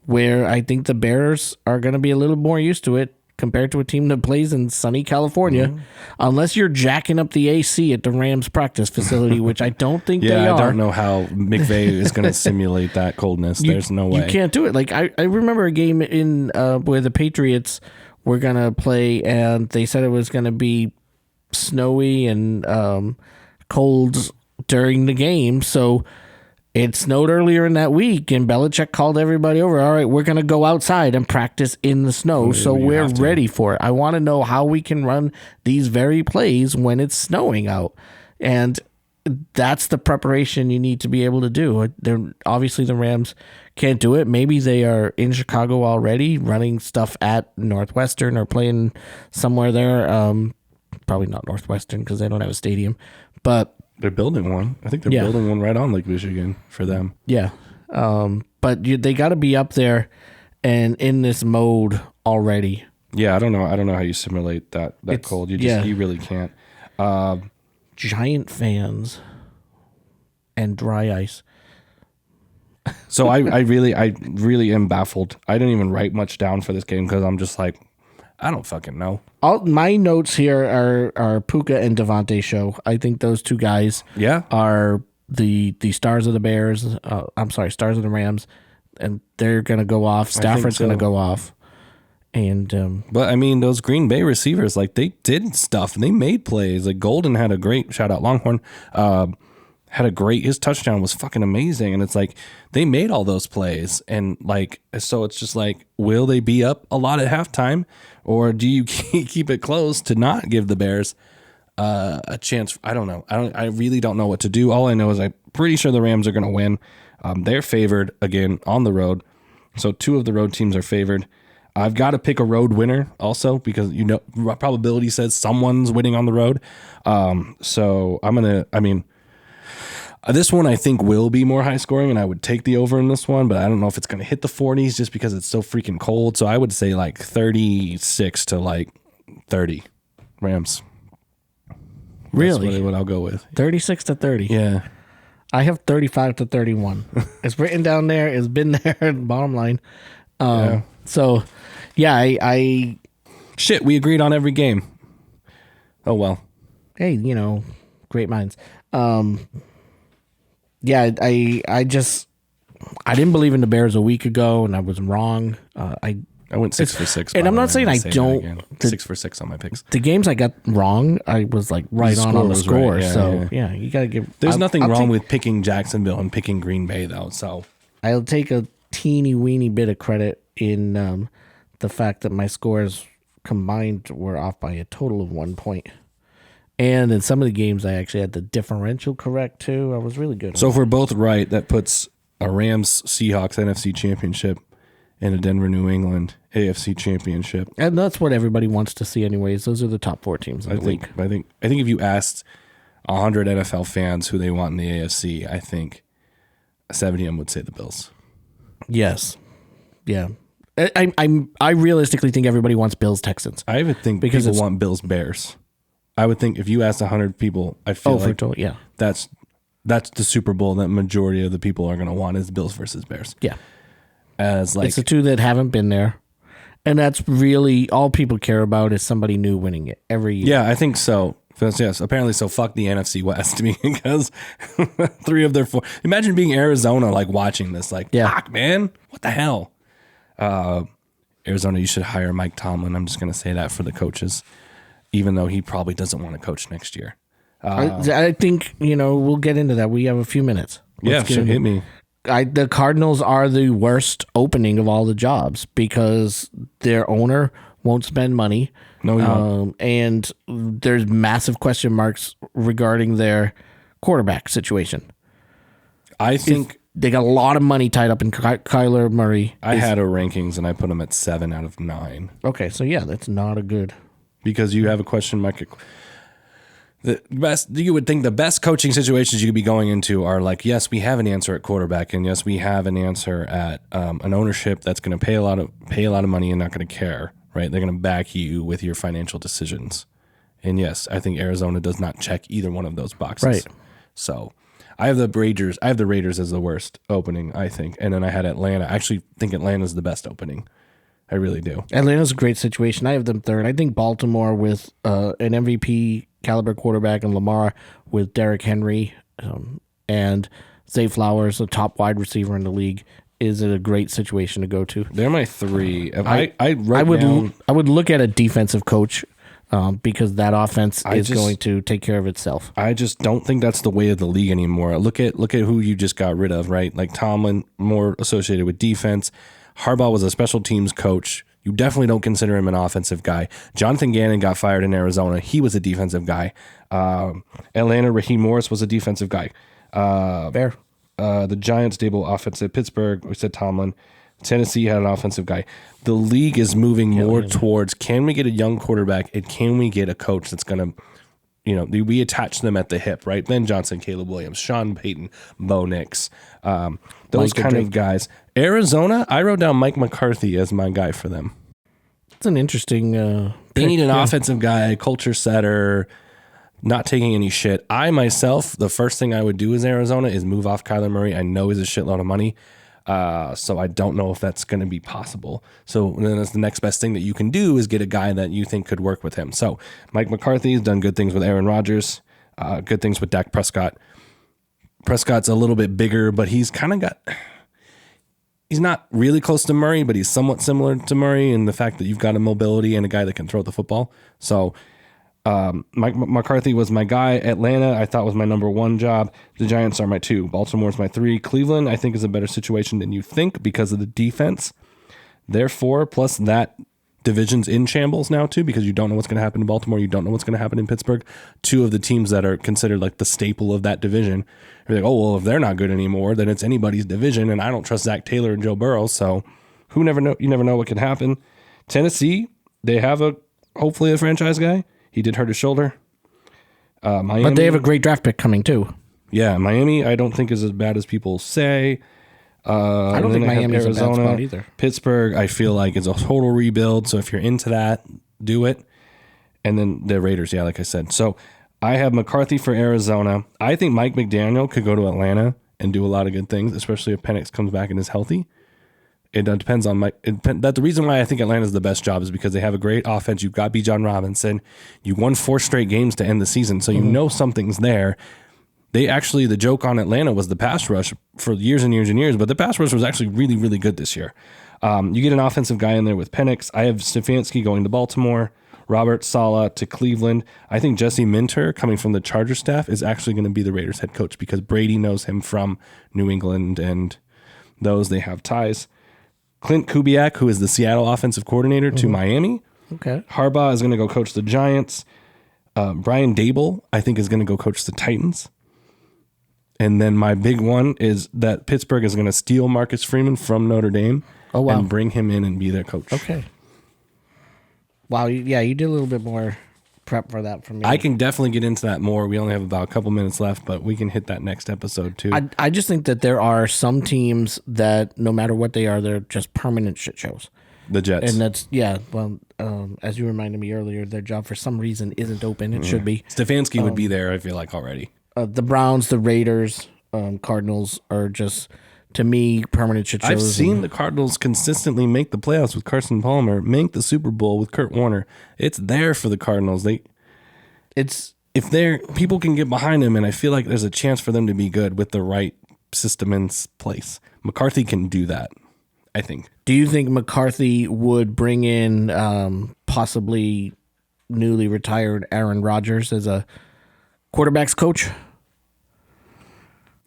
where I think the Bears are going to be a little more used to it compared to a team that plays in sunny California, unless you're jacking up the AC at the Rams practice facility, which I don't think they are. I don't know how McVay is going to simulate that coldness. There's no way. You can't do it. Like I remember a game in where the Patriots were going to play, and they said it was going to be snowy and cold during the game, so it snowed earlier in that week, and Belichick called everybody over. All right, we're going to go outside and practice in the snow, so we're ready for it. I want to know how we can run these very plays when it's snowing out, and that's the preparation you need to be able to do. Obviously, the Rams can't do it. Maybe they are in Chicago already running stuff at Northwestern or playing somewhere there. Probably not Northwestern because they don't have a stadium. But they're building one. I think they're building one right on Lake Michigan for them. Yeah. But they got to be up there and in this mode already. Yeah, I don't know how you simulate that cold. You really can't. Giant fans and dry ice. So I really am baffled. I didn't even write much down for this game because I'm just like, I don't fucking know. My notes here are Puka and Devontae Show. I think those two guys are the stars of the Bears. Stars of the Rams. And they're going to go off. Stafford's going to go off. And but I mean, those Green Bay receivers, like they did stuff. They made plays. Like Golden had a great shout out Longhorn. had his touchdown was fucking amazing. And it's like, they made all those plays. And like, so it's just like, will they be up a lot at halftime, or do you keep it close to not give the Bears a chance? I don't know. I really don't know what to do. All I know is I'm pretty sure the Rams are going to win. They're favored again on the road. So 2 of the road teams are favored. I've got to pick a road winner also, because probability says someone's winning on the road. So this one I think will be more high scoring, and I would take the over in this one, but I don't know if it's going to hit the 40s just because it's so freaking cold. So I would say like 36 to like 30 Rams. Really? That's what I'll go with. 36 to 30. Yeah. I have 35 to 31. It's written down there. It's been there. Bottom line. Yeah. So, yeah, I shit, we agreed on every game. Oh, well. Hey, great minds. Yeah, I didn't believe in the Bears a week ago, and I was wrong. I went 6 for 6. And I'm not saying I don't. 6 for 6 on my picks. The games I got wrong, I was like right on the score. Right. Yeah, so, yeah, you got to give. There's nothing wrong with picking Jacksonville and picking Green Bay, though. So I'll take a teeny weeny bit of credit in the fact that my scores combined were off by a total of 1 point. And in some of the games, I actually had the differential correct, too. I was really good. So if we're both right, that puts a Rams-Seahawks NFC Championship and a Denver-New England AFC Championship. And that's what everybody wants to see anyways. Those are the top 4 teams in the league. I think if you asked 100 NFL fans who they want in the AFC, I think 70 of them would say the Bills. Yes. Yeah. I realistically think everybody wants Bills-Texans. I would think people want Bills-Bears. I would think if you asked 100 people, I feel that's the Super Bowl that majority of the people are going to want is Bills versus Bears. Yeah. As like, it's the 2 that haven't been there. And that's really all people care about is somebody new winning it every year. Yeah, I think so. Yes, apparently so. Fuck the NFC West because 3 of their 4. Imagine being Arizona, like watching this, like, fuck, man, what the hell? Arizona, you should hire Mike Tomlin. I'm just going to say that for the coaches, even though he probably doesn't want to coach next year. I think, we'll get into that. We have a few minutes. Hit me. The Cardinals are the worst opening of all the jobs because their owner won't spend money. No, he won't. And there's massive question marks regarding their quarterback situation. I think they got a lot of money tied up in Kyler Murray. I had a rankings and I put him at 7 out of 9. Okay, so yeah, that's not a good. Because you have a question mark. You would think the best coaching situations you could be going into are like, yes, we have an answer at quarterback, and yes, we have an answer at an ownership that's going to pay a lot of money and not going to care, right? They're going to back you with your financial decisions, and yes, I think Arizona does not check either one of those boxes. Right. So I have the Raiders. I have the Raiders as the worst opening, I think, and then I had Atlanta. I actually think Atlanta's the best opening. I really do. Atlanta's a great situation. I have them 3rd. I think Baltimore with an MVP caliber quarterback and Lamar with Derrick Henry and Zay Flowers, a top wide receiver in the league, is a great situation to go to. They're my 3. I would look at a defensive coach because that offense is going to take care of itself. I just don't think that's the way of the league anymore. Look at who you just got rid of, right? Like Tomlin, more associated with defense. Harbaugh was a special teams coach. You definitely don't consider him an offensive guy. Jonathan Gannon got fired in Arizona. He was a defensive guy. Atlanta, Raheem Morris was a defensive guy. Fair. The Giants, Dable, offensive. Pittsburgh, we said Tomlin. Tennessee had an offensive guy. The league is moving more towards, can we get a young quarterback and can we get a coach that's going to, we attach them at the hip, right? Ben Johnson, Caleb Williams, Sean Payton, Bo Nix, those kind of guys. Arizona, I wrote down Mike McCarthy as my guy for them. It's an interesting. They need an offensive guy, culture setter, not taking any shit. I myself, the first thing I would do as Arizona is move off Kyler Murray. I know he's a shitload of money. So I don't know if that's going to be possible. So then that's the next best thing that you can do is get a guy that you think could work with him. So Mike McCarthy has done good things with Aaron Rodgers, good things with Dak Prescott. Prescott's a little bit bigger, but he's not really close to Murray, but he's somewhat similar to Murray in the fact that you've got a mobility and a guy that can throw the football. So Mike McCarthy was my guy. Atlanta, I thought was my number 1 job. The Giants are my 2. Baltimore's my 3. Cleveland, I think, is a better situation than you think because of the defense. Therefore, plus that division's in shambles now too, because you don't know what's going to happen in Baltimore. You don't know what's going to happen in Pittsburgh. 2 of the teams that are considered like the staple of that division. You're like, oh, well, if they're not good anymore, then it's anybody's division. And I don't trust Zach Taylor and Joe Burrow. So you never know what can happen. Tennessee, they have hopefully a franchise guy. He did hurt his shoulder. Miami, but they have a great draft pick coming too. Yeah, Miami, I don't think is as bad as people say. I don't think Miami's a bad spot either. Pittsburgh, I feel like is a total rebuild. So if you're into that, do it. And then the Raiders, yeah, like I said. So I have McCarthy for Arizona. I think Mike McDaniel could go to Atlanta and do a lot of good things, especially if Penix comes back and is healthy. It depends on the reason why I think Atlanta is the best job is because they have a great offense. You've got Bijan Robinson. You won 4 straight games to end the season, so you know something's there. The joke on Atlanta was the pass rush for years and years and years, but the pass rush was actually really, really good this year. You get an offensive guy in there with Penix. I have Stefanski going to Baltimore, Robert Saleh to Cleveland. I think Jesse Minter, coming from the Chargers staff, is actually going to be the Raiders head coach because Brady knows him from New England and they have ties. Clint Kubiak, who is the Seattle offensive coordinator, to Miami. Okay. Harbaugh is going to go coach the Giants. Brian Dable, I think, is going to go coach the Titans. And then my big one is that Pittsburgh is going to steal Marcus Freeman from Notre Dame and bring him in and be their coach. Okay. Wow. Yeah, you did a little bit more prep for that from me. I can definitely get into that more. We only have about a couple minutes left, but we can hit that next episode too. I just think that there are some teams that no matter what they are, they're just permanent shit shows. The Jets. And that's, as you reminded me earlier, their job for some reason isn't open. It should be. Stefanski would be there, I feel like, already. The Browns, the Raiders, Cardinals are just, to me, permanent shit shows. I've seen the Cardinals consistently make the playoffs with Carson Palmer, make the Super Bowl with Kurt Warner. It's there for the Cardinals. People can get behind him, and I feel like there's a chance for them to be good with the right system in place. McCarthy can do that, I think. Do you think McCarthy would bring in possibly newly retired Aaron Rodgers as a quarterback's coach?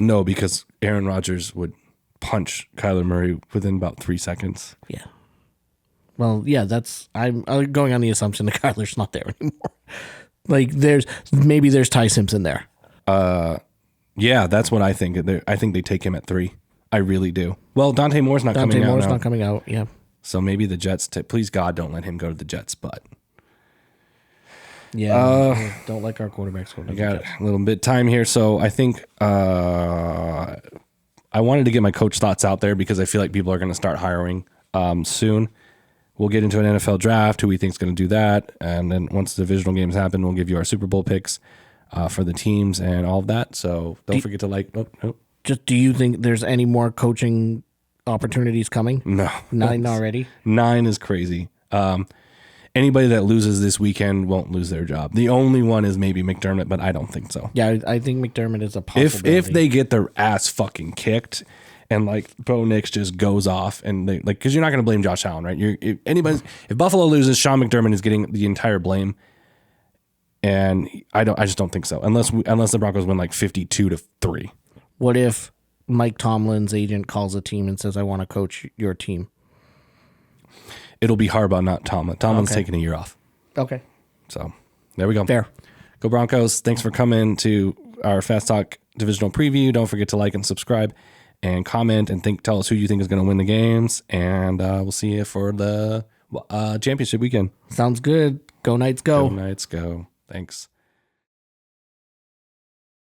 No, because Aaron Rodgers would punch Kyler Murray within about 3 seconds. Yeah. Well, yeah, I'm going on the assumption that Kyler's not there anymore. Like there's Ty Simpson there. Yeah, that's what I think. I think they take him at 3. I really do. Well, Dante Moore's not coming out. Dante Moore's not coming out. Yeah. So maybe the Jets. Please God, don't let him go to the Jets. But yeah, don't like our quarterbacks. I got a little bit of time here, so I think I wanted to get my coach thoughts out there because I feel like people are going to start hiring soon. We'll get into an NFL draft, who we think is going to do that, and then once the divisional games happen, we'll give you our Super Bowl picks for the teams and all of that. So don't forget to like. Just do you think there's any more coaching opportunities coming? No, 9 already. 9 is crazy. Anybody that loses this weekend won't lose their job. The only one is maybe McDermott, but I don't think so. Yeah, I think McDermott is a possibility. If they get their ass fucking kicked and like Bo Nix just goes off and they like, because you're not going to blame Josh Allen, right? If Buffalo loses, Sean McDermott is getting the entire blame, and I just don't think so unless the Broncos win like 52-3. What if Mike Tomlin's agent calls a team and says, "I want to coach your team"? It'll be Harbaugh, not Tomlin. Tomlin's taking a year off. Okay. So there we go. Fair. Go Broncos. Thanks for coming to our Fast Talk divisional preview. Don't forget to like and subscribe and comment and tell us who you think is going to win the games. And we'll see you for the championship weekend. Sounds good. Go Knights, go. Go Knights, go. Thanks.